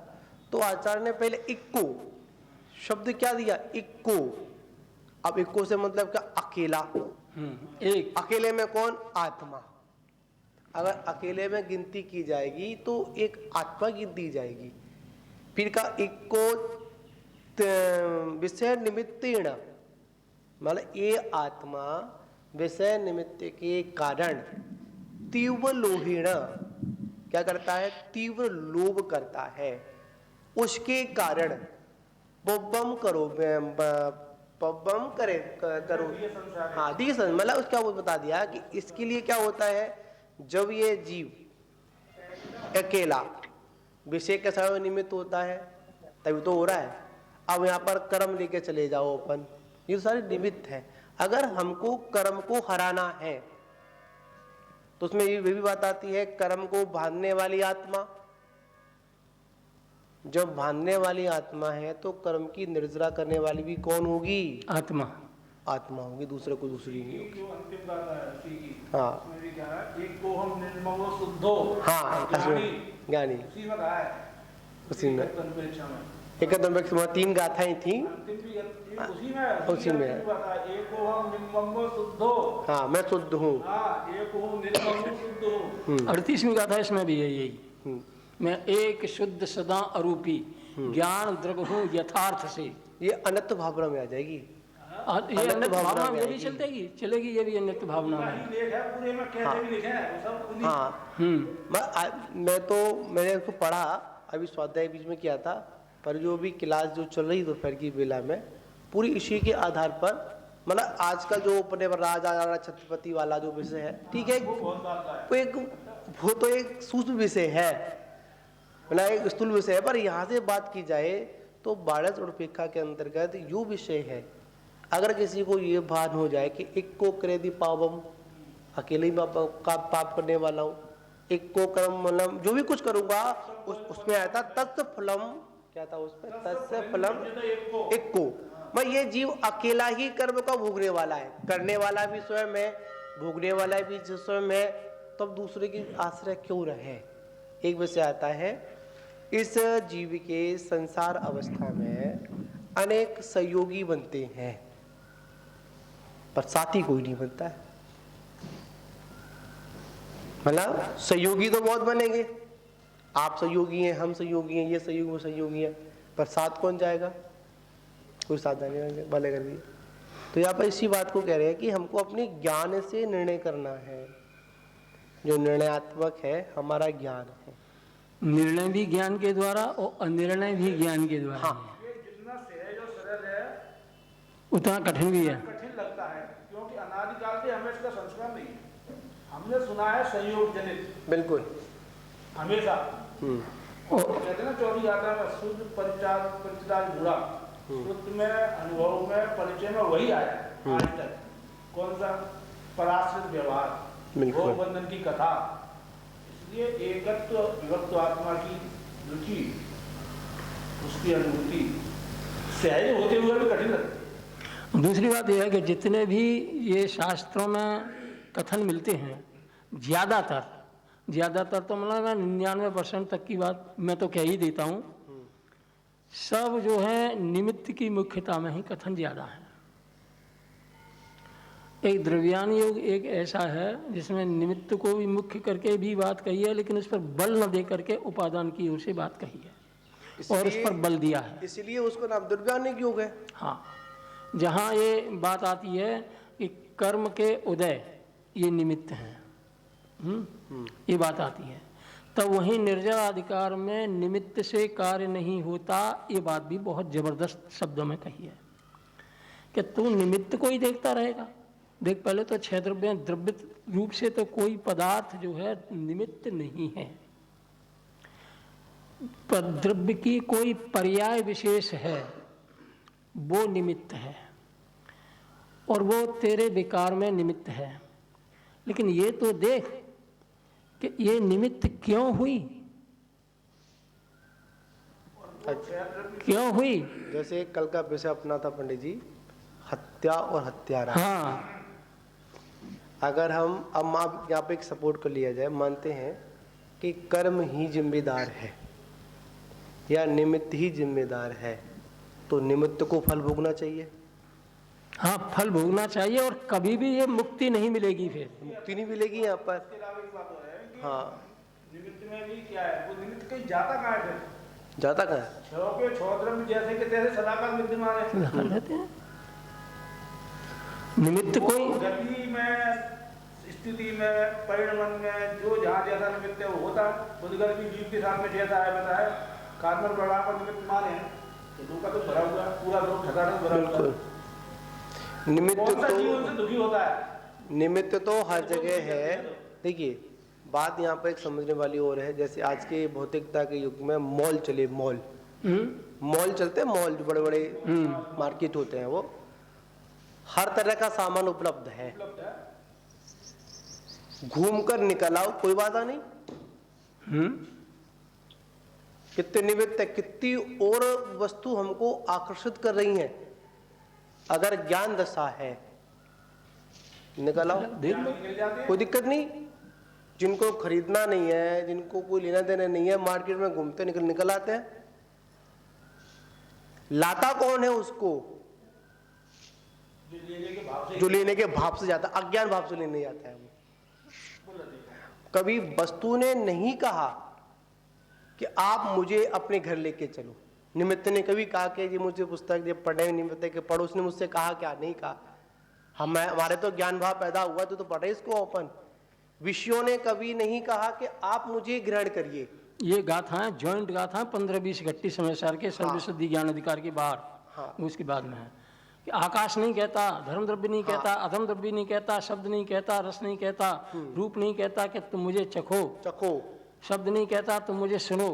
तो आचार्य ने पहले इक्को शब्द क्या दिया, इक्को। अब इक्को से मतलब क्या, अकेला, एक। अकेले में कौन, आत्मा। अगर अकेले में गिनती की जाएगी तो एक आत्मा गिनती जाएगी। फिर का इक्को विषय निमित्तेण, मतलब ये आत्मा विषय निमित्त के कारण तीव्र लोहेण क्या करता है, तीव्र लोभ करता है, उसके कारण पब्बम करो पब्बम करे करो, हाँ दी मतलब उसका वो बता दिया कि इसके लिए क्या होता है, जब ये जीव अकेला विषय के साथ निमित्त होता है तभी तो हो रहा है। अब यहाँ पर कर्म लेके चले जाओ अपन, ये तो सारे निमित्त है। अगर हमको कर्म को हराना है तो उसमें ये भी बात आती है, कर्म को बांधने वाली आत्मा, जब बांधने वाली आत्मा है तो कर्म की निर्जरा करने वाली भी कौन होगी, आत्मा। आत्मा होगी, दूसरे को दूसरी नहीं होगी। जो अंतिम बात है उसी की, हाँ उसमें भी क्या है, एक को हम निर्ममो शुद्धो, हाँ ज्ञानी, उसी में कहा है, उसी में परीक्षा में एकदम तीन गाथाएं थी, अंतिम भी उसी उसी में एक को हम निर्ममो शुद्धो, हाँ मैं शुद्ध हूँ, हाँ एक को हम निर्ममो शुद्धो। 38वीं गाथा इसमें भी है यही, मैं एक शुद्ध सदा अरूपी ज्ञान द्रग हूँ यथार्थ से। ये अनंत भावना में आ जाएगी। ये अनित्य भावना में भी चलेगी, चलेगी ये भी अनित्य भावना में। लेख है पूरे में, कैसे भी लिखे हैं वो सब उन्हीं। हाँ मैंने उसको पढ़ा, अभी स्वाध्याय बीच में किया था, पर जो भी क्लास जो चल रही दोपहर की बेला में पूरी इसी के आधार पर, मतलब आज का जो अपने राजा छत्रपति वाला जो विषय है, ठीक है, वो तो एक सूक्ष्म विषय है, मतलब एक स्थूल विषय है, पर यहाँ से बात की जाए तो बाणस उपेक्षा के अंतर्गत यो विषय है। अगर किसी को ये भान हो जाए कि एक को क्रेदी पावम, अकेले ही पाप करने वाला हूँ, एक को कर्म मतलब जो भी कुछ करूंगा उसमें आया था तत्व फलम, क्या था उसमें, तत्व फलम एक को, मैं ये जीव अकेला ही कर्म का भोगने वाला है, करने वाला भी स्वयं है, भोगने वाला भी स्वयं है, तब दूसरे की आश्रय क्यों रहे। एक विषय आता है, इस जीव के संसार अवस्था में अनेक सहयोगी बनते हैं पर साथी कोई नहीं बनता है। मतलब सहयोगी तो बहुत बनेंगे, आप सहयोगी हैं, हम सहयोगी हैं, ये सहयोगी वो सहयोगी हैं, पर साथ कौन जाएगा, कोई साथ नहीं वाले कर दिए। तो यहाँ पर इसी बात को कह रहे हैं कि हमको अपने ज्ञान से निर्णय करना है, जो निर्णयात्मक है हमारा ज्ञान है। निर्णय भी ज्ञान के द्वारा और अनिर्णय भी ज्ञान के द्वारा। हाँ। ये जितना सहज और सरल है उतना कठिन भी है, कठिन लगता है, क्योंकि अनादिकाल से हमें इसका संस्कार नहीं है। हमने सुना है संयोग जनित, बिल्कुल हमेशा कहते ना 24 गाथा में शुद्ध परिचार जुड़ा, शुद्ध में अनुभव में परिचय में वही आया आज तक। कौन सा, पराश्रित व्यवहार, भोग बंधन की कथा। इसलिए एकत्व विभक्त आत्मा की रुचि, उसकी अनुभूति सहज होते हुए भी कठिन लगती है। दूसरी बात यह है कि जितने भी ये शास्त्रों में कथन मिलते हैं, ज़्यादातर तो मतलब मैं 99% तक की बात मैं तो कह ही देता हूँ सब जो है निमित्त की मुख्यता में ही कथन ज़्यादा है। एक द्रव्यान योग एक ऐसा है जिसमें निमित्त को भी मुख्य करके भी बात कही है, लेकिन उस पर बल न दे करके उपादान की ओर से बात कही है और उस पर बल दिया है, इसलिए उसको नाम द्रव्यानिक योग है। हाँ, जहाँ ये बात आती है कि कर्म के उदय ये निमित्त हैं, ये बात आती है, तब वहीं निर्जल अधिकार में निमित्त से कार्य नहीं होता, ये बात भी बहुत जबरदस्त शब्दों में कही है कि तू निमित्त को ही देखता रहेगा। देख, पहले तो छह द्रव्य, द्रव्य रूप से तो कोई पदार्थ जो है निमित्त नहीं है, पर द्रव्य की कोई पर्याय विशेष है, वो निमित्त है और वो तेरे विकार में निमित्त है। लेकिन ये तो देख कि ये निमित्त क्यों हुई, क्यों हुई। जैसे कल का विषय अपना था पंडित जी, हत्या और हत्यारा। हाँ, अगर हम अब आप यहाँ पे एक सपोर्ट कर लिया जाए, मानते हैं कि कर्म ही जिम्मेदार है या निमित्त ही जिम्मेदार है, तो निमित्त को फल भोगना चाहिए। हाँ, फल भोगना चाहिए और कभी भी ये मुक्ति नहीं मिलेगी, फिर मुक्ति नहीं मिलेगी यहाँ पर। हाँ, निमित्त में भी क्या है, वो निमित्त कहीं जाता कहाँ है, जाता कहाँ है? छह के छह द्रव्य जैसे कि तैसे सदाकाल विद्यमान है। रहते हैं निमित्त कोई गति में, स्थिति में, परिणमन में जो जहाँ जैसा निमित्त है वो होता है। बुद्धगल भी जीव के साथ में जैसा है बताया, कार्बन बढ़ा पर निमित्त माने तो दो का तो भरा हुआ है, पूरा दो ठकाने भरा हुआ है। बिल्कुल, निमित्त कौन सा जीव उनसे तो दुखी होता है? निमित्त तो हर जगह है। देखिए, बात यहाँ पर एक समझने वाली और है, जैसे आज के भौतिकता के युग में मॉल चले, मॉल चलते हैं, मॉल जो बड़े बड़े मार्केट होते हैं, वो हर तरह का सामान उपलब्ध है। घूम कर निकल आओ, कोई बाधा नहीं। कितने निमित्त है, कितनी और वस्तु हमको आकर्षित कर रही हैं। अगर ज्ञान दशा है, निकल आओ, देख लो, कोई दिक्कत नहीं। जिनको खरीदना नहीं है, जिनको कोई लेना देना नहीं है, मार्केट में घूमते निकल आते हैं। लाता कौन है उसको? जो लेने के भाव से जाता, अज्ञान भाव से लेने जाता है वो। कभी वस्तु ने नहीं कहा कि आप मुझे अपने घर लेके चलो। निमित्त ने कभी कहा कि जी मुझे पुस्तक ये पढ़े, निमित्त के पढ़ो। उसने मुझसे कहा क्या? नहीं कहा। हमारे तो ज्ञान भाव पैदा हुआ तो पढ़े इसको अपन। विषयों ने कभी नहीं कहा कि आप मुझे ग्रहण करिए। ये गाथाएं जॉइंट गाथा 15-20 घट्टी समयसार के सर्वसिद्धि ज्ञान अधिकार के बाहर, हाँ। उसके बाद में है कि आकाश नहीं कहता, धर्म द्रव्य नहीं कहता, अधम द्रव्य नहीं कहता, शब्द नहीं कहता, रस नहीं कहता, रूप नहीं कहता कि तुम मुझे चखो, शब्द नहीं कहता तुम मुझे सुनो।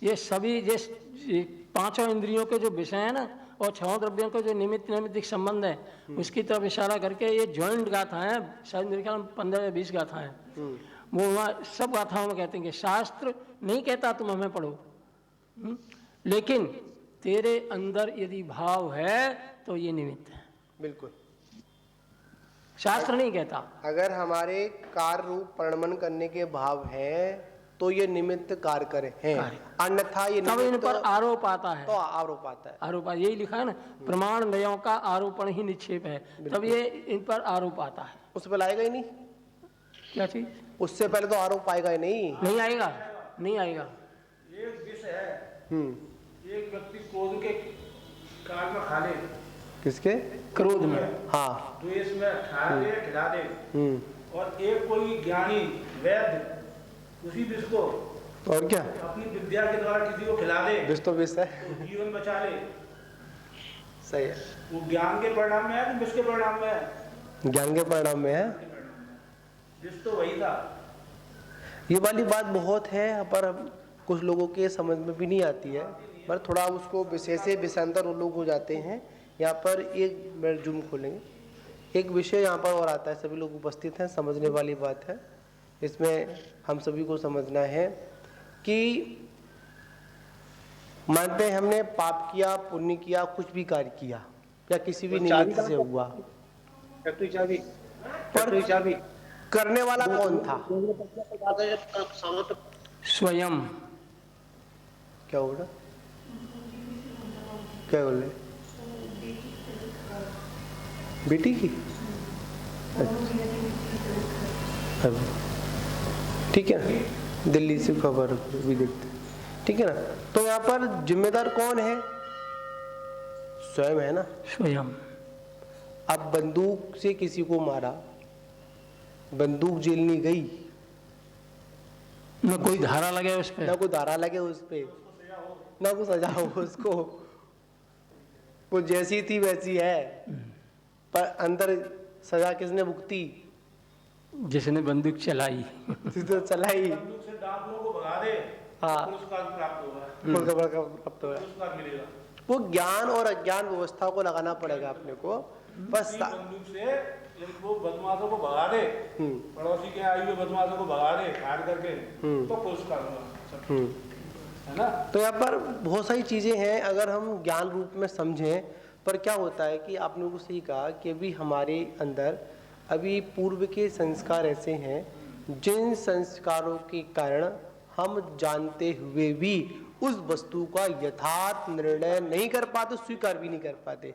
ये सभी ये पांचों इंद्रियों के जो विषय है ना, और छह द्रव्यों के जो निमित्त नैमित्तिक संबंध है, उसकी तरफ इशारा करके ये जॉइंट गाथाएं, शायद मेरे ख्याल में 15 या 20 गाथाएं, वो वहाँ सब गाथाओं में कहते हैं कि शास्त्र नहीं कहता तुम हमें पढ़ो, लेकिन तेरे अंदर यदि भाव है तो ये निमित्त है। बिल्कुल, शास्त्र नहीं कहता। अगर हमारे कार्य रूप परिणमन करने के भाव हैं तो ये निमित्त कार्य हैं, अन्यथा ये तब इन पर आरोप आता है। तो आरोप आता है। आरोप, यही लिखा है ना, प्रमाण नयों का आरोपण ही निक्षेप है, तब ये इन पर आरोप आता है। उस पर लाएगा ही नहीं। क्या चीज? उससे पहले तो आरोप आएगा ही नहीं। नहीं आएगा, नहीं आएगा। एक विष है, एक व्यक्ति क्रोध के काल में खा ले, किसके? क्रोध में, हाँ, द्वेष में खा दे, खिला दे, और एक कोई ज्ञानी वैद्य उसी विष को और क्या अपनी विद्या के द्वारा किसी को खिला दे, विष तो विष है। तो जीवन बचा ले। सही है। वो ज्ञान के परिणाम में है कि विष के परिणाम में है? ज्ञान के परिणाम में है। विष तो वही था। ये वाली बात बहुत है, पर कुछ लोगों के समझ में भी नहीं आती है, पर थोड़ा उसको विषय से विषयांतर वो लोग हो जाते हैं। यहाँ पर एक जूम खोलेंगे, एक विषय यहाँ पर और आता है, सभी लोग उपस्थित हैं, समझने वाली बात है। इसमें हम सभी को समझना है कि मानते हैं हमने पाप किया, पुण्य किया, कुछ भी कार्य किया या किसी भी निमित्त से हुआ, पर करने वाला कौन था? स्वयं। क्या होगा? क्या बोल रहे? बेटी की? अच्छा, ठीक है ना, दिल्ली से खबर भी देखते हैं, ठीक है ना। तो यहाँ पर जिम्मेदार कौन है? स्वयं है ना। स्वयं। अब बंदूक से किसी को मारा, बंदूक जेल नहीं गई, न कोई धारा लगे उस ना पर, कोई धारा लगे उस पे, ना कोई सजा हो उसको, वो जैसी थी वैसी है, पर अंदर सजा किसने भुगती? जिसने बंदूक चलाई। तो चलाई। बंदूक से डाकुओं को भगा दे, हाँ, पुरस्कार प्राप्त होगा, प्राप्त हुआ। पुरस्कार मिलेगा। वो ज्ञान और अज्ञान व्यवस्था को लगाना पड़ेगा अपने को, बस। बंदूक से वो बदमाशों को भगा दे, पड़ोसी के आए हुए बदमाशों को भगा दे फायर करके, तो पुरस्कार होगा, है ना। तो यहाँ पर बहुत सारी चीजें हैं, अगर हम ज्ञान रूप में समझें। पर क्या होता है कि आपने को सही कहा कि अभी हमारे अंदर अभी पूर्व के संस्कार ऐसे हैं, जिन संस्कारों के कारण हम जानते हुए भी उस वस्तु का यथार्थ निर्णय नहीं कर पाते, स्वीकार भी नहीं कर पाते।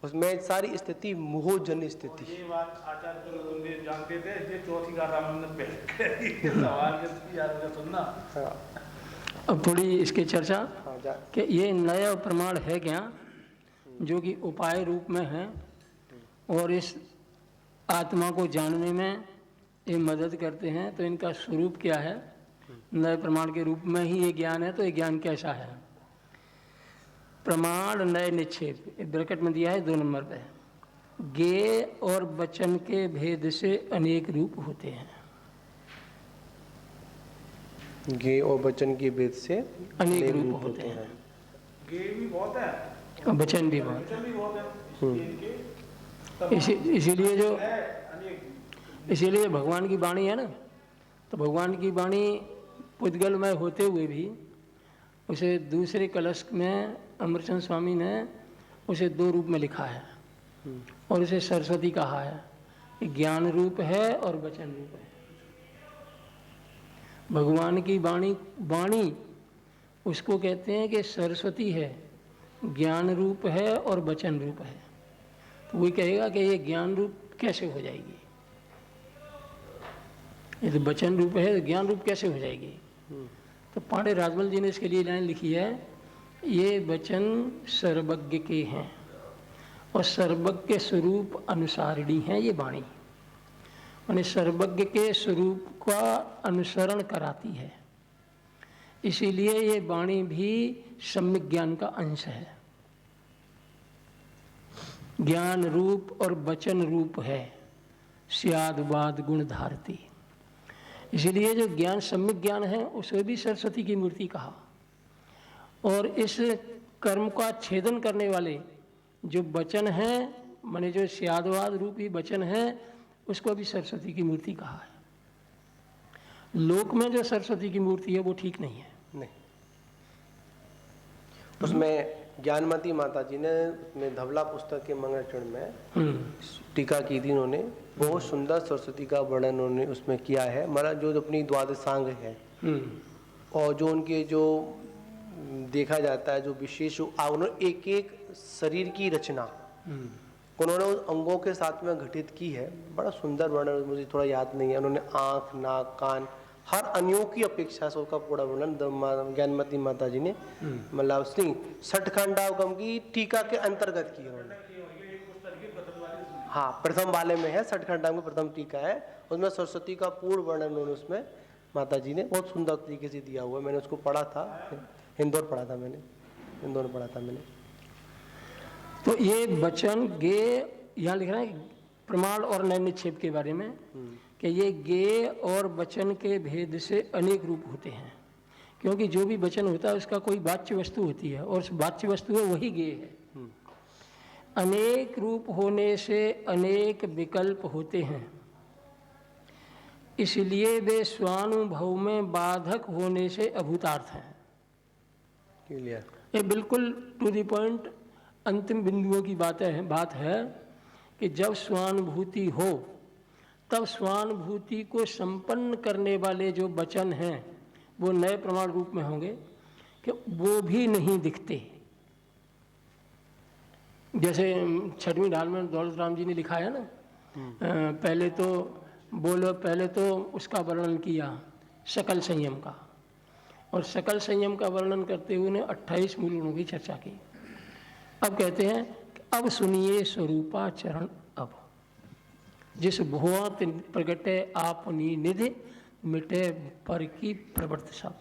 उसमें सारी स्थिति मोहजन्य स्थिति। ये बात आचार्य प्रबोधन जानते थे, ये चौथी गाथा में बैठ के सवाल के याद में सुनना। हाँ, अब थोड़ी इसकी चर्चा हाँ, कि ये नया प्रमाण है क्या, जो कि उपाय रूप में है और इस आत्मा को जानने में ये मदद करते हैं। तो इनका स्वरूप क्या है? नए प्रमाण के रूप में ही ये ज्ञान है। तो ये ज्ञान कैसा है? प्रमाण नए निक्षेप, ब्रैकेट में दिया है 2 नंबर पे। गे और वचन के भेद से अनेक रूप होते हैं। गे और वचन के भेद से अनेक रूप होते हैं। गे भी बहुत है और वचन भी बहुत वचन भी बहुत है, इसीलिए जो है अनेक। इसीलिए भगवान की वाणी है ना, तो भगवान की वाणी पुद्गलमय होते हुए भी उसे दूसरे कलश में अमरचंद स्वामी ने उसे 2 रूप में लिखा है और उसे सरस्वती कहा है। ज्ञान रूप है और वचन रूप है। भगवान की वाणी उसको कहते हैं कि सरस्वती है, ज्ञान रूप है और वचन रूप है। तो वही कहेगा कि ये ज्ञान रूप कैसे हो जाएगी, ये तो वचन रूप है, तो ज्ञान रूप कैसे हो जाएगी? तो पांडे राजमल जी ने इसके लिए लाइन लिखी है, ये वचन सर्वज्ञ के हैं और सर्वज्ञ स्वरूप अनुसारिणी है ये वाणी, माने सर्वज्ञ के स्वरूप का अनुसरण कराती है। इसीलिए ये वाणी भी सम्यक ज्ञान का अंश है। ज्ञान रूप और वचन रूप है, स्याद वाद गुण धारती। इसीलिए जो ज्ञान सम्यक ज्ञान है उसे भी सरस्वती की मूर्ति कहा। और इस कर्म का छेदन करने वाले जो वचन हैं, माने जो स्यादवाद रूपी वचन है, उसको भी सरस्वती की मूर्ति कहा है। लोक में जो सरस्वती की मूर्ति है वो ठीक नहीं है। नहीं, उसमें ज्ञानमती माता जी ने उसमें धवला पुस्तक के मंगलचरण में टीका की थी। उन्होंने बहुत सुंदर सरस्वती का वर्णन उन्होंने उसमें किया है। मतलब जो अपनी द्वादशांग है और जो उनके जो देखा जाता है जो विशेष, उन्होंने एक एक शरीर की रचना उन्होंने उस अंगों के साथ में घटित की है। बड़ा सुंदर वर्णन, मुझे थोड़ा याद नहीं है। उन्होंने आँख, नाक, कान, हर अंगों की अपेक्षा से उसका पूरा वर्णन ज्ञानमती माता जी ने मतलब सठखंडागम की टीका के अंतर्गत किया उन्होंने। हाँ, प्रथम वाले में है, सठखंडागम में प्रथम टीका है, उसमें सरस्वती का पूर्ण वर्णन उन्होंने उसमें माता जी ने बहुत सुंदर तरीके से दिया हुआ है। मैंने उसको पढ़ा था, इंदौर पढ़ा था मैंने। तो ये वचन गे यहाँ लिख रहा है प्रमाण और नए निक्षेप के बारे में कि ये गे और वचन के भेद से अनेक रूप होते हैं। क्योंकि जो भी वचन होता है उसका कोई वाच्य वस्तु होती है और उस वाच्य वस्तु है वही गे है। अनेक रूप होने से अनेक विकल्प होते हैं, इसलिए वे स्वानुभव में बाधक होने से अभूतार्थ हैं। ये बिल्कुल टू द पॉइंट अंतिम बिंदुओं की बात है कि जब स्वानुभूति हो तब स्वानुभूति को संपन्न करने वाले जो वचन हैं वो नए प्रमाण रूप में होंगे कि वो भी नहीं दिखते। जैसे छठवीं ढाल में दौलत राम जी ने लिखा है ना, पहले तो उसका वर्णन किया सकल संयम का, और सकल संयम का वर्णन करते हुए उन्हें 28 मूल गुणों की चर्चा की। अब कहते हैं अब सुनिए स्वरूपा चरण, अब जिस भुआ प्रगटे आपनी निधि मिटे पर की प्रवृत्त सब।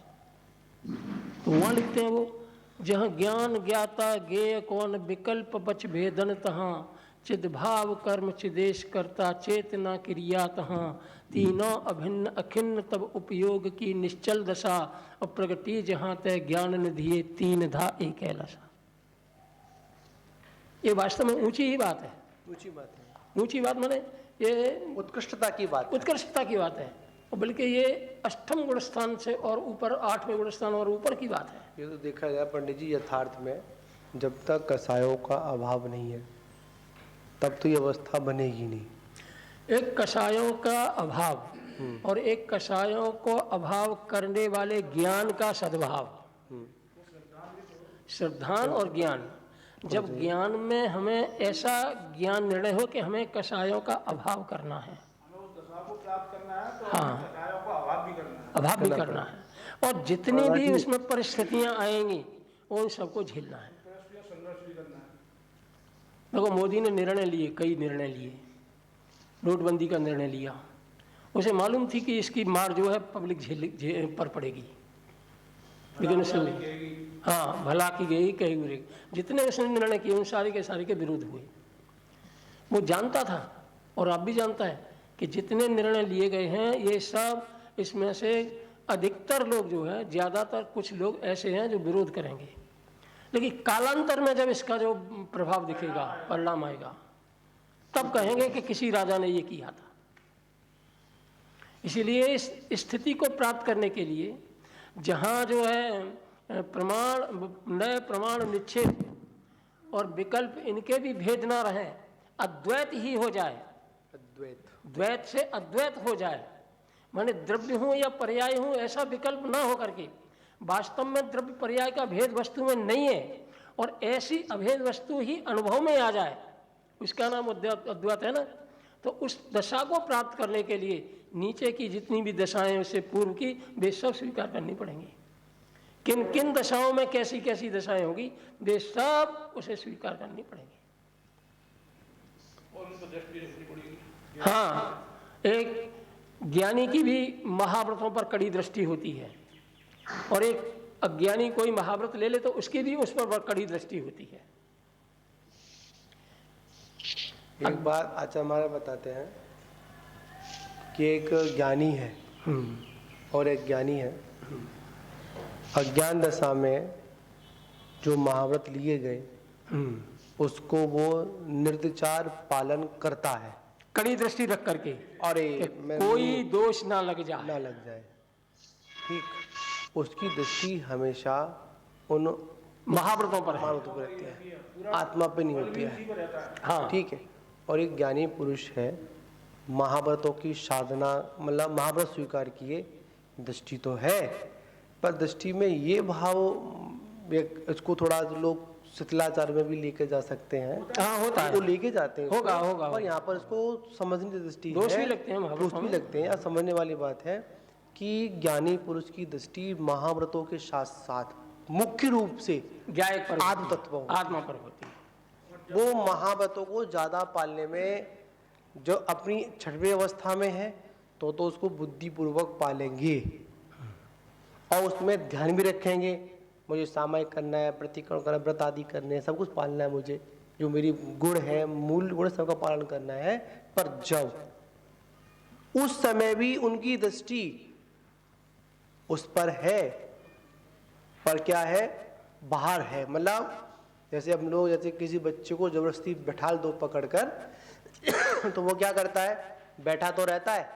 तो वहाँ लिखते हैं वो, जहाँ ज्ञान ज्ञाता गेय कौन विकल्प बच भेदन तहाँ, चिद भाव कर्म चिदेश करता चेतना क्रिया तहाँ, तीनों अभिन्न अखिन्न तब उपयोग की निश्चल दशा, और प्रगति जहाँ तय ज्ञान निधिये तीन धा एक ऐलसा। ये वास्तव में ऊंची ही बात है, ऊंची बात है, ऊंची बात माने ये उत्कृष्टता की बात है। उत्कृष्टता की बात है, और बल्कि ये अष्टम गुण स्थान से और ऊपर 8वें गुण स्थान और ऊपर की बात है। ये तो देखा जाए पंडित जी, यथार्थ में जब तक कसायों का अभाव नहीं है तब तो ये अवस्था बनेगी नहीं। एक कसायों का अभाव और एक कसायों को अभाव करने वाले ज्ञान का सद्भाव, श्रद्धान और ज्ञान। जब ज्ञान में हमें ऐसा ज्ञान निर्णय हो कि हमें कसायों का अभाव करना है, प्राप्त करना है तो हाँ, कसायों को अभाव भी करना है, अभाव भी करना है, और जितनी भी उसमें परिस्थितियां आएंगी उन सबको झेलना है। संघर्ष भी करना है। देखो मोदी ने निर्णय लिए, कई निर्णय लिए, नोटबंदी का निर्णय लिया, उसे मालूम थी कि इसकी मार जो है पब्लिक पर पड़ेगी, लेकिन उसने हाँ भला की गई कही उरेगी, जितने उसने निर्णय किए उन सारे के सारे के विरोध हुए। वो जानता था और अब भी जानता है कि जितने निर्णय लिए गए हैं ये सब, इसमें से अधिकतर लोग जो है, ज़्यादातर कुछ लोग ऐसे हैं जो विरोध करेंगे, लेकिन कालांतर में जब इसका जो प्रभाव दिखेगा, परिणाम आएगा, तब कहेंगे कि किसी राजा ने ये किया था। इसीलिए इस स्थिति को प्राप्त करने के लिए जहाँ जो है प्रमाण, नए प्रमाण निश्चित और विकल्प इनके भी भेद ना रहे, अद्वैत ही हो जाए, द्वैत से अद्वैत हो जाए, माने द्रव्य हूँ या पर्याय हूँ ऐसा विकल्प ना हो करके वास्तव में द्रव्य पर्याय का भेद वस्तु में नहीं है, और ऐसी अभेद वस्तु ही अनुभव में आ जाए, उसका नाम अद्वैत है ना। तो उस दशा को प्राप्त करने के लिए नीचे की जितनी भी दशाएं उससे पूर्व की, वे सब स्वीकार करनी पड़ेंगी। किन किन दशाओं में कैसी कैसी दशाएं होगी, वे सब उसे स्वीकार करनी पड़ेगी। और उनको दृष्टि रखनी पड़ेगी। हाँ, एक ज्ञानी की भी महाव्रतों पर कड़ी दृष्टि होती है, और एक अज्ञानी कोई महाव्रत ले ले तो उसकी भी उस पर कड़ी दृष्टि होती है। एक बात आचार्य महाराज बताते हैं कि एक ज्ञानी है और एक ज्ञानी है। अज्ञान दशा में जो महाव्रत लिए गए उसको वो निर्विचार पालन करता है, कड़ी दृष्टि रख करके, और कोई दोष ना लग जाए। ठीक, उसकी दृष्टि हमेशा उन महाव्रतों पर रहती है, आत्मा पे नहीं होती है। हाँ, ठीक है। और एक ज्ञानी पुरुष है, महाव्रतों की साधना, मतलब महाव्रत स्वीकार किए, दृष्टि तो है, पर दृष्टि में ये भाव, इसको थोड़ा लोग शिथिलाचार में भी लेके जा सकते हैं। हाँ, होता है, वो लेके जाते हैं, होगा। पर यहाँ पर इसको समझने की दृष्टि दोष है, भी लगते हैं, दोष भी लगते हैं। समझने वाली बात है कि ज्ञानी पुरुष की दृष्टि महाव्रतों के साथ साथ मुख्य रूप से आत्म तत्वों, आत्मा पर होती है। वो महाव्रतों को ज्यादा पालने में, जो अपनी छठवीं अवस्था में है तो उसको बुद्धिपूर्वक पालेंगे और उसमें ध्यान भी रखेंगे, मुझे सामायिक करना है, प्रतिक्रमण करना है, व्रत आदि करने हैं, सब कुछ पालना है, मुझे जो मेरी गुण है, मूल गुण, सबका पालन करना है। पर जब उस समय भी उनकी दृष्टि उस पर है, पर क्या है, बाहर है। मतलब जैसे हम लोग, जैसे किसी बच्चे को जबरदस्ती बैठाल दो पकड़कर तो वो क्या करता है, बैठा तो रहता है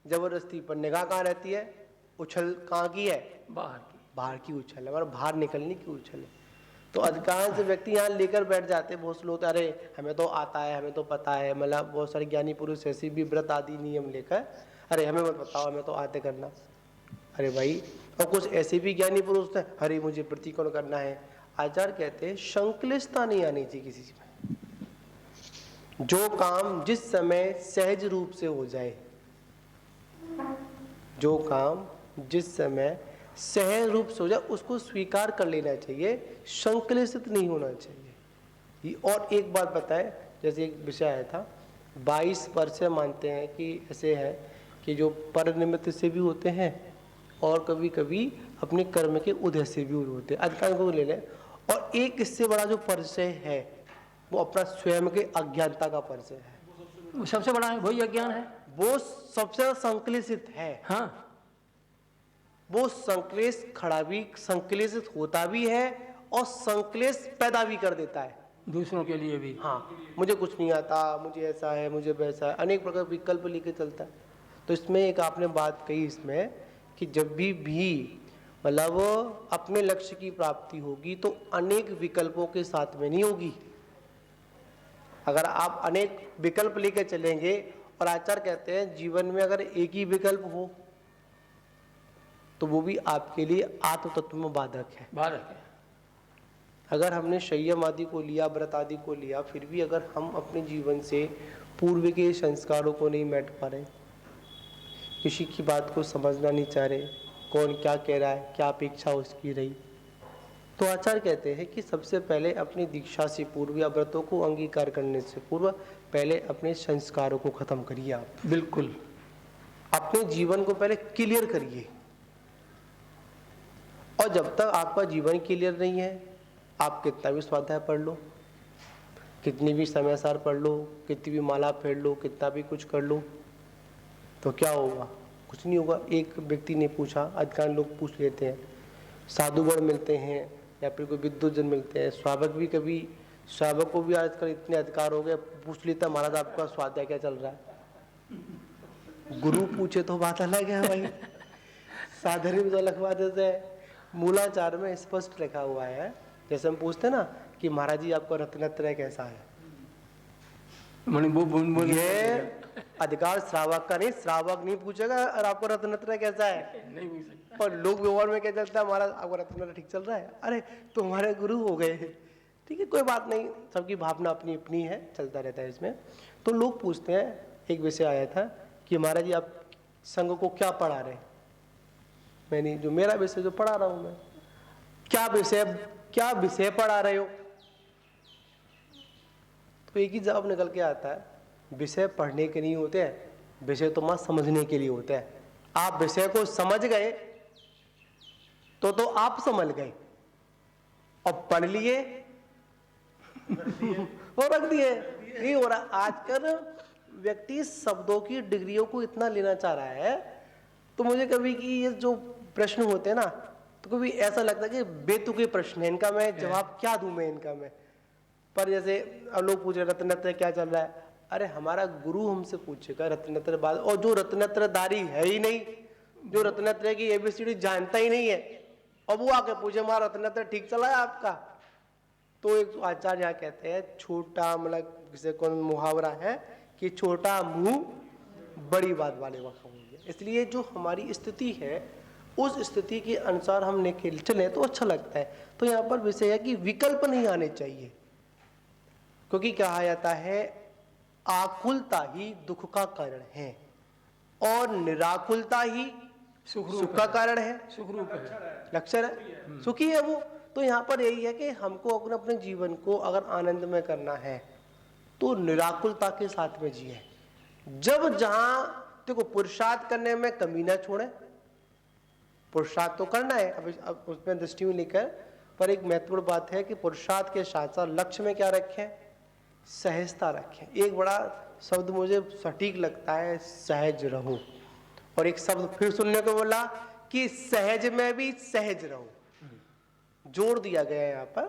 जबरदस्ती, पर निगाह कहाँ रहती है, उछल कहाँ की है, बाहर की उछल है, मतलब बाहर निकलने की उछल है। तो अधिकांश व्यक्ति यहाँ लेकर बैठ जाते हैं, बहुत से लोग, अरे हमें तो आता है, हमें तो पता है, मतलब बहुत सारे ज्ञानी पुरुष ऐसे भी व्रत आदि नियम लेकर, अरे हमें मत बताओ, हमें तो आते करना। अरे भाई, और कुछ ऐसे भी ज्ञानी पुरुष हैं, अरे मुझे प्रतिक्रमण करना है। आचार्य कहते हैं संक्लिष्टता नहीं आनी चाहिए किसी में, जो काम जिस समय सहज रूप से हो जाए, जो काम जिस समय सहज रूप से हो जाए उसको स्वीकार कर लेना चाहिए, संकलित नहीं होना चाहिए। और एक बात बताएं, जैसे एक विषय आया था 22 वर्ष मानते हैं कि ऐसे है कि जो पर निमित्त से भी होते हैं और कभी कभी अपने कर्म के उदय से भी होते हैं, अधिकांश को ले लें। और एक इससे बड़ा जो परिचय है वो अपना स्वयं के अज्ञानता का परिचय है। वो सबसे बड़ा है, वही अज्ञान है। वो सबसे ज्यादा संकलित है। हाँ, वो संकलेश खड़ा भी संकलित होता भी है और संकलेश पैदा भी कर देता है दूसरों के लिए भी। हाँ, मुझे कुछ नहीं आता, मुझे ऐसा है, मुझे वैसा है, अनेक प्रकार विकल्प लेके चलता है। तो इसमें एक आपने बात कही इसमें कि जब भी मतलब अपने लक्ष्य की प्राप्ति होगी तो अनेक विकल्पों के साथ में नहीं होगी। अगर आप अनेक विकल्प लेके चलेंगे, और आचार्य कहते हैं जीवन में अगर एक ही विकल्प हो तो वो भी आपके लिए आत्म तत्व में बाधक है। बाधक है। अगर हमने संयम आदि को लिया, व्रत आदि को लिया, फिर भी अगर हम अपने जीवन से पूर्व के संस्कारों को नहीं मेट पा रहे, किसी की बात को समझना नहीं चाह रहे, कौन क्या कह रहा है, क्या अपेक्षा उसकी रही, तो आचार्य कहते हैं कि सबसे पहले अपनी दीक्षा से पूर्व या व्रतों को अंगीकार करने से पूर्व पहले अपने संस्कारों को खत्म करिए। आप बिल्कुल अपने जीवन को पहले क्लियर करिए। और जब तक आपका जीवन क्लियर नहीं है, आप कितना भी स्वाध्याय पढ़ लो, कितनी भी समय सार पढ़ लो, कितनी भी माला फेर लो, कितना भी कुछ कर लो, तो क्या होगा? कुछ नहीं होगा। एक व्यक्ति ने पूछा, अधिकांश लोग पूछ लेते हैं, साधुगण मिलते हैं या फिर कोई विद्वजन मिलते हैं, श्रावक भी कभी, श्रावक को भी आजकल इतने अधिकार हो गए, पूछ लेता महाराज आपका स्वाध्याय क्या चल रहा है। गुरु पूछे तो बात अलग है भाई, साधन भी तो लिखवा देते हैं। मूलाचार में स्पष्ट लिखा हुआ है, जैसे हम पूछते ना कि महाराज जी आपका रत्नत्रय कैसा है, ये अधिकार श्रावक का नहीं, श्रावक नहीं पूछेगा और आपको रत्नत्रय कैसा है नहीं पूछ सकता। और लोग व्यवहार में क्या चलता है, महाराज आपका रत्नत्रय ठीक चल रहा है, अरे तुम्हारे गुरु हो गए। ठीक है, कोई बात नहीं, सबकी भावना अपनी अपनी है, चलता रहता है इसमें। तो लोग पूछते हैं, एक विषय आया था कि महाराज जी आप संघ को क्या पढ़ा रहे हैं। मैंने जो मेरा विषय जो पढ़ा रहा हूं मैं, क्या विषय पढ़ा रहे हो, तो एक ही जवाब निकल के आता है, विषय पढ़ने के नहीं होते हैं, विषय तो मां समझने के लिए होते हैं। आप विषय को समझ गए तो आप समझ गए, और पढ़ लिए वो रख दिए। नहीं हो रहा। आजकल व्यक्ति शब्दों की डिग्रियों को इतना लेना चाह रहा है, तो मुझे कभी कि ये जो प्रश्न होते हैं ना, तो कभी ऐसा लगता है कि बेतुके प्रश्न है, इनका मैं जवाब क्या दूं मैं इनका मैं। पर जैसे अब लोग पूछ रहे रत्नत्रय क्या चल रहा है, अरे हमारा गुरु हमसे पूछेगा रत्नत्रय बाद, और जो रत्नत्रयधारी है ही नहीं, जो रत्नत्रय की एबीसीडी जानता ही नहीं है, और वो आके पूछे हमारा रत्नत्रय ठीक चला है आपका, तो एक आचार्य यहाँ कहते हैं छोटा, मतलब जिसे कौन मुहावरा है कि छोटा मुंह बड़ी बात वाले वक्त होंगे। इसलिए जो हमारी स्थिति है उस स्थिति के अनुसार हम निकल चले तो अच्छा लगता है। तो यहाँ पर विषय है कि विकल्प नहीं आने चाहिए, क्योंकि कहा जाता है आकुलता ही दुख का कारण है और निराकुलता ही सुख का कारण है। सुखरूप है, लक्षण है, सुखी है वो। तो यहाँ पर यही है कि हमको अपने जीवन को अगर आनंद में करना है तो निराकुलता के साथ में जिए। जब जहां देखो पुरुषार्थ करने में कमी ना छोड़े, पुरुषार्थ तो करना है, अब उसमें दृष्टि में लेकर, पर एक महत्वपूर्ण बात है कि पुरुषार्थ के साथ साथ लक्ष्य में क्या रखें, सहजता रखें। एक बड़ा शब्द मुझे सटीक लगता है, सहज रहो। और एक शब्द फिर सुनने को बोला कि सहज में भी सहज रहो, जोड़ दिया गया है यहाँ पर।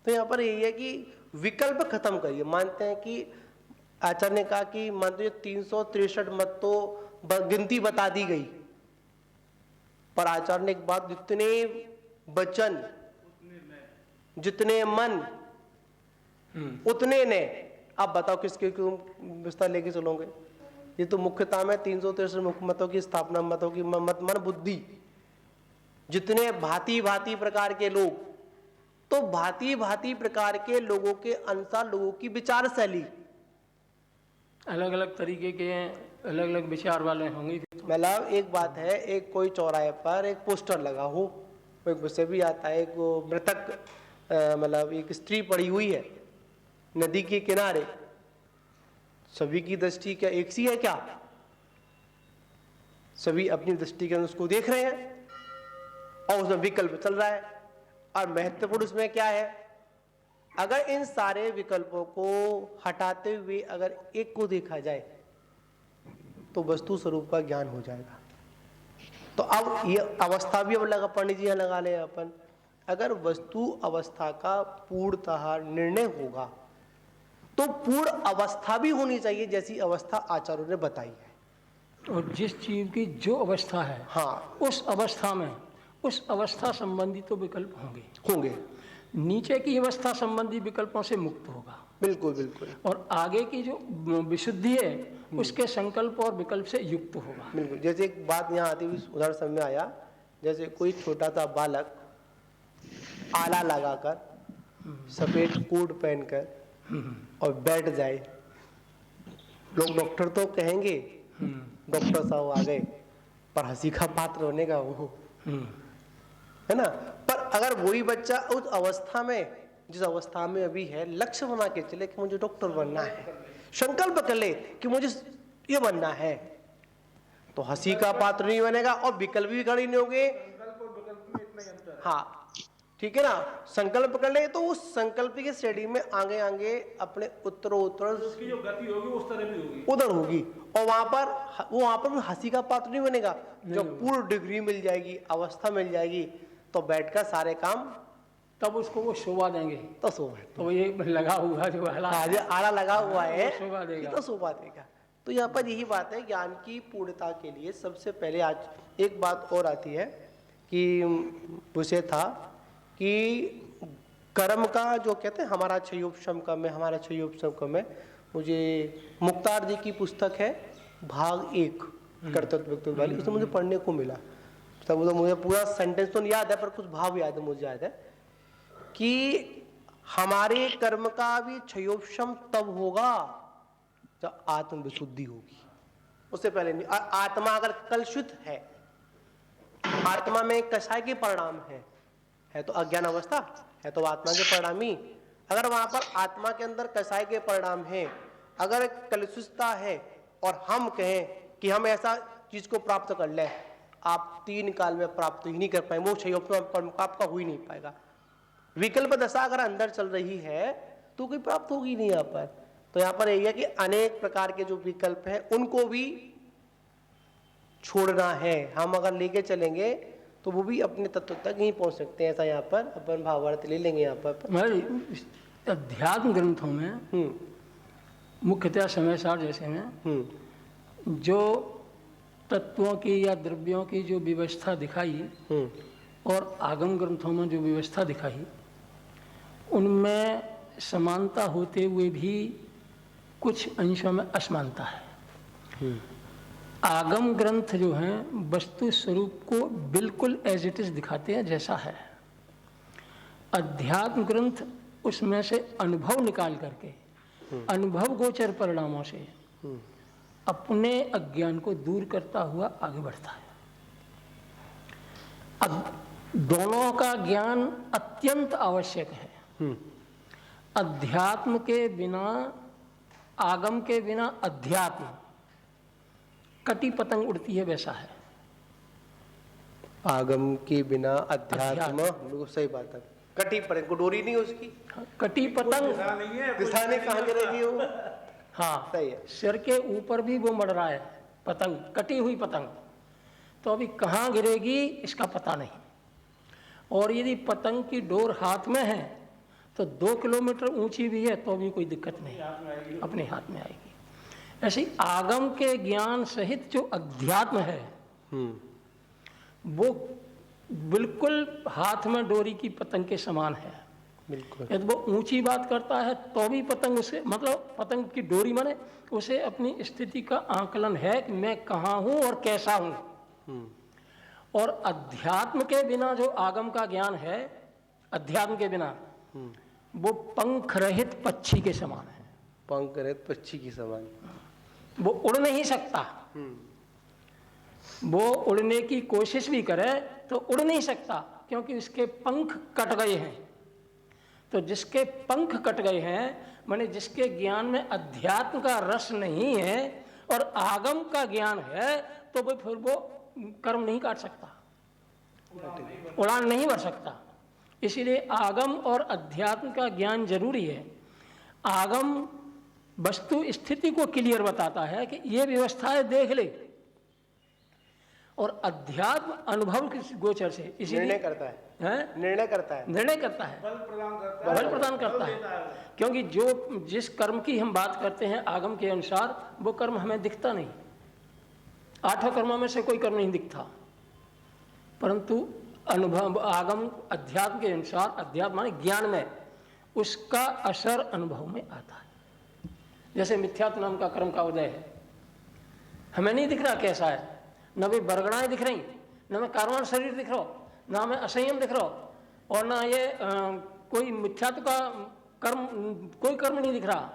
तो यहाँ पर यही है कि विकल्प खत्म करिए। मानते हैं कि आचार्य ने कहा कि मानते 363 मत तो गिनती बता दी गई, पर आचार्य ने एक बात, जितने वचन जितने मन उतने ने। आप बताओ किसके विस्तार लेके चलोगे। ये तो मुख्यता में 363 मुख्य मतों की स्थापना, मतों की मत मन बुद्धि, जितने भांति भांति प्रकार के लोग, तो भांति भांति प्रकार के लोगों के अनुसार लोगों की विचार शैली, अलग अलग तरीके के अलग अलग विचार वाले होंगे। मतलब एक बात है, एक कोई चौराहे पर एक पोस्टर लगा हो, एक विषय भी आता है, एक वो मृतक मतलब एक स्त्री पड़ी हुई है नदी के किनारे, सभी की दृष्टि क्या एक सी है क्या? सभी अपनी दृष्टि के उसको देख रहे हैं और उसमें विकल्प चल रहा है। और महत्वपूर्ण उसमें क्या है, अगर इन सारे विकल्पों को हटाते हुए अगर एक को देखा जाए तो वस्तु स्वरूप का ज्ञान हो जाएगा। तो अब ये अवस्था भी अब लगा, पंडित जी यहाँ लगा ले अपन, अगर वस्तु अवस्था का पूर्णतः निर्णय होगा तो पूर्ण अवस्था भी होनी चाहिए जैसी अवस्था आचार्यों ने बताई है। और जिस चीज की जो अवस्था है, हाँ, उस अवस्था में उस अवस्था संबंधी तो विकल्प होंगे। नीचे की अवस्था संबंधी विकल्पों से मुक्त होगा। बिल्कुल बिल्कुल। और आगे की जो विशुद्धि है उसके संकल्प और विकल्प से युक्त होगा। बिल्कुल। जैसे एक बात यहाँ आती हुई उदाहरण समझ में आया, जैसे कोई छोटा सा बालक आला लगाकर सफेद कोट पहनकर और बैठ जाए, लोग डॉक्टर तो कहेंगे डॉक्टर साहब आ गए, पर हंसी का पात्र बनेगा वो, है ना। पर अगर वही बच्चा उस अवस्था में, जिस अवस्था में अभी है, लक्ष्य बना के चले कि मुझे डॉक्टर बनना है, संकल्प कर ले कि मुझे ये बनना है, तो हंसी का पात्र नहीं बनेगा और विकल्प भी खड़े नहीं होंगे। हाँ ठीक है ना, संकल्प कर ले तो उस संकल्प के श्रेणी में आगे आगे अपने उत्तरोत्तर उसकी जो गति होगी उस तरह भी होगी, उधर होगी, और वहां पर हंसी का पात्र नहीं बनेगा। जब पूर्ण डिग्री मिल जाएगी, अवस्था मिल जाएगी, तो बैठकर सारे काम, तब उसको वो शोभा देंगे। तो शोभा, तो ये लगा हुआ जो आला लगा हुआ है शोभा देगा, तो शोभा देगा। तो यहाँ पर यही बात है, ज्ञान की पूर्णता के लिए सबसे पहले आज एक बात और आती है कि विषय था कि कर्म का जो कहते हैं हमारा क्षयोपशम कम है, मुझे मुक्तार जी की पुस्तक है भाग 1 कर्तव्य व्यक्तित्व वाली, उसमें मुझे पढ़ने को मिला। तब तो मुझे पूरा सेंटेंस तो नहीं याद है, पर कुछ भाव याद है, मुझे याद है कि हमारे कर्म का भी क्षयोपशम तब होगा जब आत्म विशुद्धि होगी, उससे पहले नहीं। आत्मा अगर कलुषित है, आत्मा में कषाय के परिणाम है तो अज्ञान अवस्था है, तो आत्मा के परिणाम ही। अगर वहां पर आत्मा के अंदर कषाय के परिणाम है, अगर कलुषितता है और हम कहें कि हम ऐसा चीज को प्राप्त कर ले, आप 3 काल में प्राप्त ही नहीं कर पाएंगे, वो क्षयोपशम आपका हो ही नहीं पाएगा। विकल्प दशा अगर अंदर चल रही है तो कोई प्राप्त होगी नहीं यहाँ पर। तो यहाँ पर यही है कि अनेक प्रकार के जो विकल्प हैं उनको भी छोड़ना है। हम अगर लेके चलेंगे तो वो भी अपने तत्व तक नहीं पहुंच सकते हैं। ऐसा यहाँ पर अपन भावार्थ ले लेंगे यहाँ पर। अध्यात्म ग्रंथों में मुख्यतः समय सार जैसे में जो तत्वों की या द्रव्यों की जो व्यवस्था दिखाई और आगम ग्रंथों में जो व्यवस्था दिखाई, उनमें समानता होते हुए भी कुछ अंशों में असमानता है। आगम ग्रंथ जो हैं वस्तु स्वरूप को बिल्कुल एज इट इज दिखाते हैं जैसा है। अध्यात्म ग्रंथ उसमें से अनुभव निकाल करके अनुभव गोचर परिणामों से अपने अज्ञान को दूर करता हुआ आगे बढ़ता है। अब दोनों का ज्ञान अत्यंत आवश्यक है। अध्यात्म के बिना, आगम के बिना अध्यात्म, कटी पतंग उड़ती है वैसा है। आगम के बिना अध्यात्म, बिल्कुल सही बात है। कटी पतंग, डोरी नहीं उसकी, कटी पतंग दिशा नहीं कहाँ गिरेगी वो। हाँ सही है। सिर के ऊपर भी वो मड़ रहा है पतंग, कटी हुई पतंग, तो अभी कहाँ गिरेगी इसका पता नहीं। और यदि पतंग की डोर हाथ में है तो 2 किलोमीटर ऊंची भी है तो भी कोई दिक्कत नहीं, अपने हाथ में आएगी। ऐसे ही आगम के ज्ञान सहित जो अध्यात्म है वो बिल्कुल हाथ में डोरी की पतंग के समान है। बिल्कुल। यदि वो ऊंची बात करता है तो भी पतंग उसे, मतलब पतंग की डोरी माने उसे अपनी स्थिति का आकलन है कि मैं कहाँ हूँ और कैसा हूँ। और अध्यात्म के बिना जो आगम का ज्ञान है, अध्यात्म के बिना वो पंख रहित पक्षी के समान है। पंख रहित पक्षी के समान। वो उड़ नहीं सकता। वो उड़ने की कोशिश भी करे तो उड़ नहीं सकता, क्योंकि उसके पंख कट गए हैं। तो जिसके पंख कट गए हैं, माने जिसके ज्ञान में अध्यात्म का रस नहीं है और आगम का ज्ञान है, तो वो फिर वो कर्म नहीं काट सकता, उड़ान नहीं भर सकता। इसीलिए आगम और अध्यात्म का ज्ञान जरूरी है। आगम वस्तु स्थिति को क्लियर बताता है कि ये व्यवस्था है, देख ले, और अध्यात्म अनुभव के गोचर से निर्णय करता है, निर्णय करता है, निर्णय करता है, बल प्रदान करता है। क्योंकि जिस कर्म की हम बात करते हैं आगम के अनुसार, वो कर्म हमें दिखता नहीं। 8 कर्मों में से कोई कर्म नहीं दिखता, परंतु अनुभव आगम अध्यात्म के अनुसार, अध्यात्म माने ज्ञान में, उसका असर अनुभव में आता है। जैसे मिथ्यात्व नाम का कर्म का उदय है, हमें नहीं दिख रहा कैसा है, न वे बरगड़ाएं दिख रही, न मैं कारवान शरीर दिख रहा हो, ना मैं असंयम दिख रहा हो, और ना ये कोई मिथ्यात्व का कर्म, कोई कर्म नहीं दिख रहा।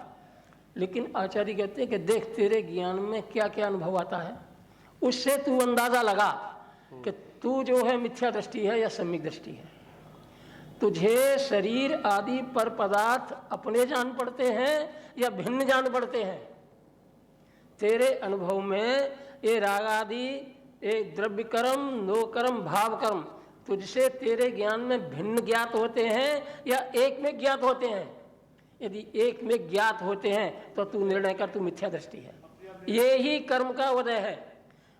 लेकिन आचार्य कहते हैं कि देख तेरे ज्ञान में क्या क्या अनुभव आता है, उससे तू अंदाजा लगा कि तू जो है मिथ्या दृष्टि है या सम्यक दृष्टि है। तुझे शरीर आदि पर पदार्थ अपने जान पड़ते हैं या भिन्न जान पड़ते हैं। तेरे अनुभव में ये राग आदि, ये द्रव्य कर्म, नो कर्म, भाव कर्म तुझसे तेरे ज्ञान में भिन्न ज्ञात होते हैं या एक में ज्ञात होते हैं। यदि एक में ज्ञात होते हैं तो तू निर्णय कर, तू मिथ्या दृष्टि है। ये ही कर्म का उदय है।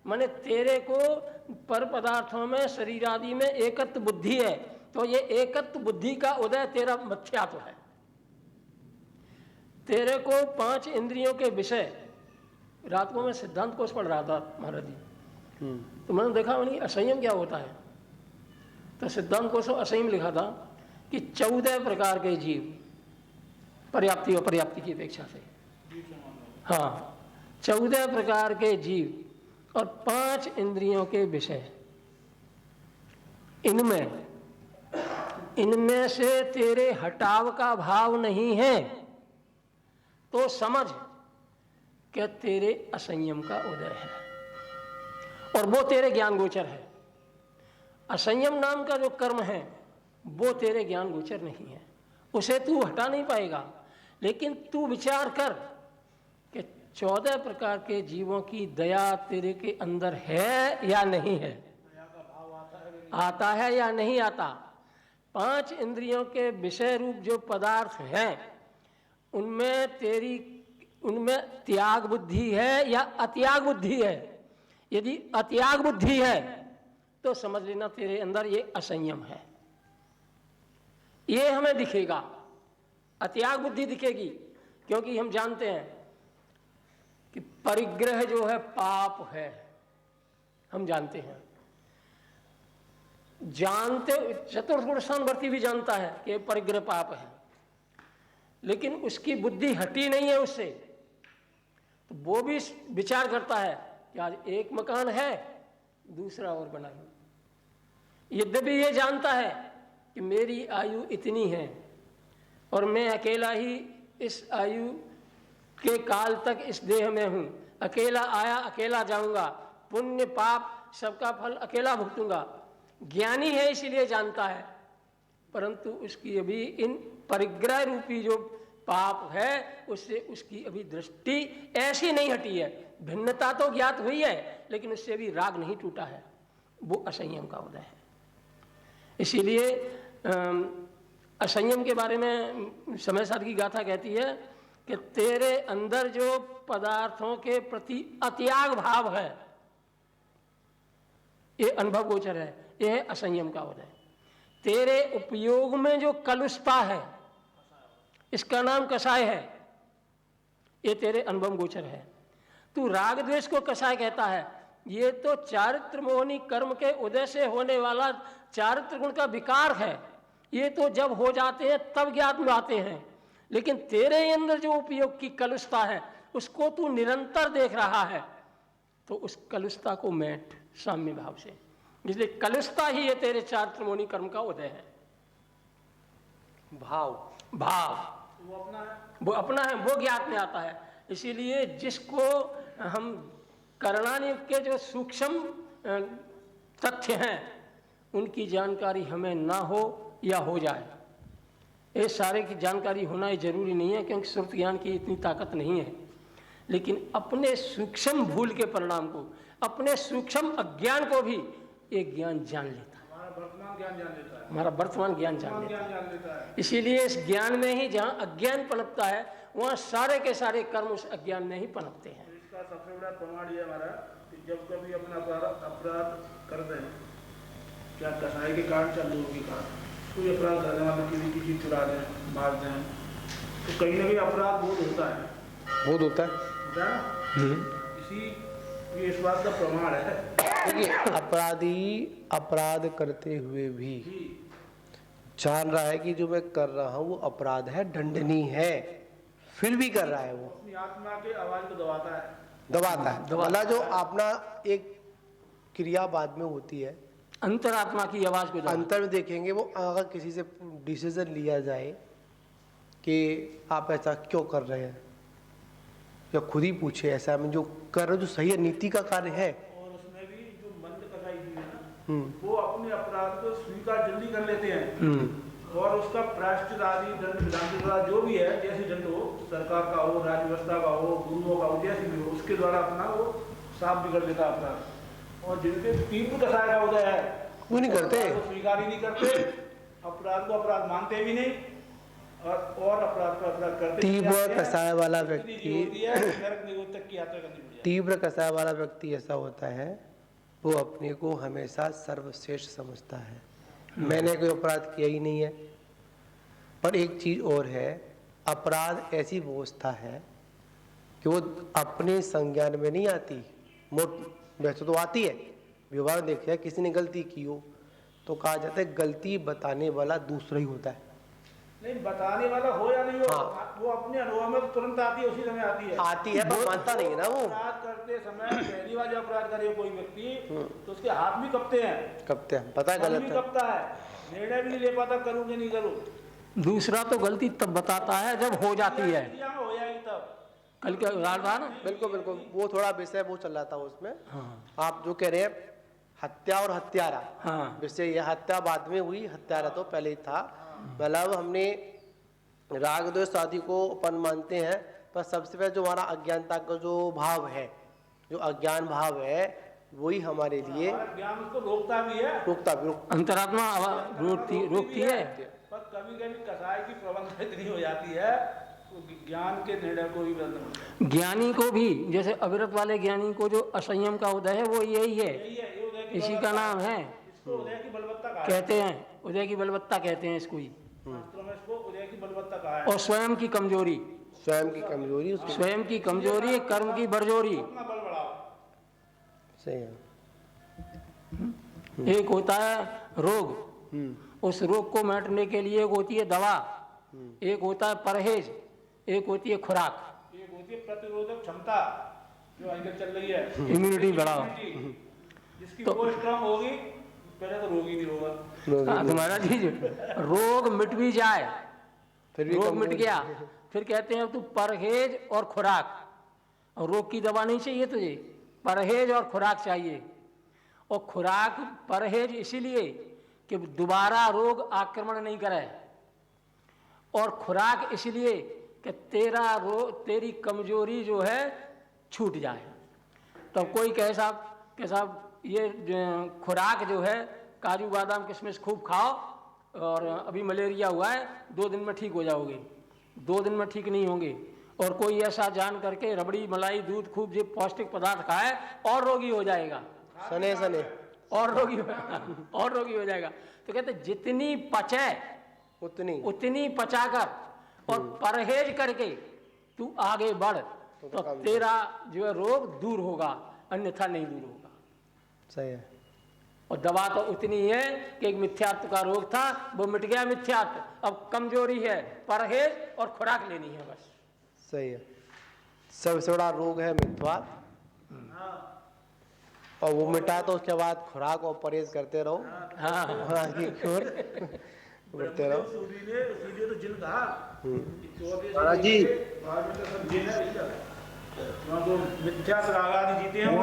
माने तेरे को पर पदार्थों में, शरीर आदि में एकत्व बुद्धि है, तो ये एकत्व बुद्धि का उदय तेरा मिथ्यात्व है। तेरे को 5 इंद्रियों के विषय, रात को मैं सिद्धांत कोश पढ़ रहा था महाराज जी, तो मैंने देखा नहीं असंयम क्या होता है। तो सिद्धांत कोश में असंयम लिखा था कि 14 प्रकार के जीव, पर्याप्ति और पर्याप्ति की अपेक्षा से, हाँ 14 प्रकार के जीव और 5 इंद्रियों के विषय, इनमें से तेरे हटाव का भाव नहीं है तो समझ कि तेरे असंयम का उदय है, और वो तेरे ज्ञान गोचर है। असंयम नाम का जो कर्म है वो तेरे ज्ञान गोचर नहीं है, उसे तू हटा नहीं पाएगा। लेकिन तू विचार कर कि 14 प्रकार के जीवों की दया तेरे के अंदर है या नहीं है, आता है या नहीं आता। 5 इंद्रियों के विषय रूप जो पदार्थ हैं उनमें त्याग बुद्धि है या अत्याग बुद्धि है। यदि अत्याग बुद्धि है तो समझ लेना तेरे अंदर ये असंयम है, ये हमें दिखेगा। अत्याग बुद्धि दिखेगी, क्योंकि हम जानते हैं कि परिग्रह जो है पाप है, हम जानते हैं। जानते चतुर्थ गुणस्थानवर्ती भी जानता है कि परिग्रह पाप है, लेकिन उसकी बुद्धि हटी नहीं है उससे, तो वो भी विचार करता है कि आज एक मकान है, दूसरा और बना लूं। यद्यपि ये जानता है कि मेरी आयु इतनी है और मैं अकेला ही इस आयु के काल तक इस देह में हूं, अकेला आया अकेला जाऊंगा, पुण्य पाप सबका फल अकेला भुगतूंगा। ज्ञानी है इसीलिए जानता है, परंतु उसकी अभी इन परिग्रह रूपी जो पाप है उससे उसकी अभी दृष्टि ऐसी नहीं हटी है। भिन्नता तो ज्ञात हुई है, लेकिन उससे भी राग नहीं टूटा है, वो असंयम का उदय है। इसीलिए असंयम के बारे में समय साध की गाथा कहती है कि तेरे अंदर जो पदार्थों के प्रति अत्याग भाव है, ये अनुभव गोचर है, ये है असंयम का उदय। तेरे उपयोग में जो कलुषता है, इसका नाम कषाय है, ये तेरे अनुभव गोचर है। तू राग द्वेष को कषाय कहता है, ये तो चारित्र मोहनी कर्म के उदय से होने वाला चारित्र गुण का विकार है। ये तो जब हो जाते हैं तब ज्ञात में आते हैं, लेकिन तेरे अंदर जो उपयोग की कलुषता है उसको तू निरंतर देख रहा है, तो उस कलुषता को मैट साम्य भाव से, इसलिए कलुषता ही ये तेरे चारित्र मोहनी कर्म का उदय है। भाव वो अपना है, वो ज्ञात में आता है। इसीलिए जिसको हम करणान युग के जो सूक्ष्म तथ्य हैं उनकी जानकारी हमें ना हो या हो जाए, ये सारे की जानकारी होना ही जरूरी नहीं है, क्योंकि श्रुति ज्ञान की इतनी ताकत नहीं है। लेकिन अपने सूक्ष्म भूल के परिणाम को, अपने सूक्ष्म अज्ञान को भी एक ज्ञान जान लेता है, हमारा वर्तमान ज्ञान जान लेता है, हमारा वर्तमान ज्ञान जान लेता ज्ञान जान लेता है। है। इसीलिए इस ज्ञान में ही जहाँ अज्ञान पनपता है वहाँ सारे के सारे कर्म उस अज्ञान में ही पनपते हैं। तो इसका सबसे बड़ा प्रमाण ये हमारा कि जब कभी अपना अपराध करते हैं, क्या कसाई के कारण चाहे लोगों के कारण कोई अपराध करने वाले किसी चुरा दें, मार दें, तो कहीं ना कहीं अपराध बोध होता है, बोध होता है। होता है ना। इसी ये इस बात का प्रमाण है। देखिए, अपराधी अपराध करते हुए भी जान रहा है कि जो मैं कर रहा हूँ वो अपराध है, दंडनीय है, फिर भी कर रहा है, वो अपनी आत्मा के आवाज को दबाता है, दबाता है। मतलब जो अपना एक क्रिया बाद में होती है, अंतरात्मा की आवाज को दबाता है। अंतर में देखेंगे, वो अगर किसी से डिसीजन लिया जाए कि आप ऐसा क्यों कर रहे हैं, या खुद ही पूछे ऐसा मैं जो कर रहा हूँ जो सही है, नीति का कार्य है। और उसमें भी जो मंद कसाई जी है ना, वो अपने अपराध को स्वीकार जल्दी कर लेते हैं और उसका प्रायश्चित आदि दंड विधान जो भी है, जैसी दंड हो, सरकार का हो, राज्य व्यवस्था का हो, गुरुओं का हो, जैसी भी हो, उसके द्वारा अपना वो साफ बिगड़ देता है अपराध। और जिनके तीव्र कसाय का उदय है वो नहीं करते, वो स्वीकार ही नहीं करते, अपराध को अपराध मानते भी नहीं और अपराध को अपराध करते। तीव्र कसाय वाला व्यक्ति, तीव्र कसाय वाला व्यक्ति ऐसा होता है, वो अपने को हमेशा सर्वश्रेष्ठ समझता है। मैंने कोई अपराध किया ही नहीं है। पर एक चीज और है, अपराध ऐसी व्यवस्था है कि वो अपने संज्ञान में नहीं आती, वैसे तो आती है। व्यवहार देखिए, किसी ने गलती की हो तो कहा जाता है गलती बताने वाला दूसरा ही होता है। नहीं, बताने वाला हो या नहीं हो, हाँ। वो अपने अनुभव में तुरंत आती है, उसी समय आती है, पर मानता नहीं है ना वो। अपराध करते समय पहली बार जब अपराध करे कोई व्यक्ति तो उसके हाथ भी कपते हैं, कपते हैं, पता है गलत है, कपता है, निर्णय भी नहीं ले पाता, करूँ कि नहीं करूँ। दूसरा तो गलती तब बताता है जब हो जाती है। हो जाएगी तब। कल क्या उदाहरण था ना, बिल्कुल बिल्कुल, वो थोड़ा विषय वो चल रहा था उसमें। आप जो कह रहे हैं हत्या और हत्यारा, हाँ। विषय यह हत्या बाद में हुई, हत्यारा तो पहले ही था। मतलब हमने राग द्वेष आदि को अपन मानते हैं, पर सबसे पहले जो हमारा अज्ञानता का जो भाव है, जो अज्ञान भाव है, वही हमारे लिए ज्ञान उसको रोकता भी है, अंतरात्मा रोकती है। पर कभी कभी कसाई की प्रबंधन इतनी हो जाती है तो ज्ञान के निर्णय को भी बदल। ज्ञानी को भी, जैसे अविरत वाले ज्ञानी को जो असंयम का उदय है वो यही है, इसी का नाम है, इसको उदय की बलवत्ता कहते हैं, उदय की बलवत्ता कहते हैं इसको ही। इसको उदय की बलवत्ता कहा है। और स्वयं की कमजोरी, स्वयं की कमजोरी, उसकी स्वयं की कमजोरी, कर्म की बरजोरी। अपना बल बढ़ाओ। सही है। एक होता है रोग, उस रोग को मिटाने के लिए एक होती है दवा, एक होता है परहेज, एक होती है खुराक, एक होती है प्रतिरोधक क्षमता जो आजकल चल रही है, इम्यूनिटी बढ़ाओ। जिसकी वो स्ट्रांग होगी पहले तो रोग ही नहीं होगा। तुम्हारा चीज रोग मिट भी जाए, फिर भी रोग मिट गया, फिर कहते हैं तू परहेज और खुराक, और रोग की दवा नहीं चाहिए तुझे, परहेज और खुराक चाहिए। और खुराक परहेज इसीलिए कि दोबारा रोग आक्रमण नहीं करे, और खुराक इसलिए कि तेरा रोग, तेरी कमजोरी जो है छूट जाए। तो कोई कहे साहब ये खुराक जो है काजू बादाम किशमिश खूब खाओ और अभी मलेरिया हुआ है 2 दिन में ठीक हो जाओगे, 2 दिन में ठीक नहीं होंगे। और कोई ऐसा जान करके रबड़ी मलाई दूध खूब जो पौष्टिक पदार्थ खाए और रोगी हो जाएगा, सने सने और रोगी हो जाएगा। तो कहते जितनी पचे उतनी पचाकर और परहेज करके तू आगे बढ़ तो तेरा जो है रोग दूर होगा, अन्यथा नहीं दूर होगा। सही है। और दवा तो उतनी है कि एक मिथ्यात्व का रोग था, वो मिट गया मिथ्यात्व, अब कमजोरी है, परहेज और खुराक लेनी है बस। सही है। सबसे बड़ा रोग है मिथ्यात्व, और वो मिटा तो उसके बाद खुराक और परहेज करते रहो। हाँ, बढ़ते रहो। इसीलिए तो जिन कहा महाराज जी, जो मिथ्या से राग आदि जीते हैं वो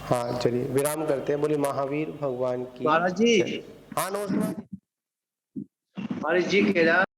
हाँ चलिए विराम करते हैं। बोलिए महावीर भगवान की महाराज जी जय। हाँ नमस्कार। महाराज जी कह रहा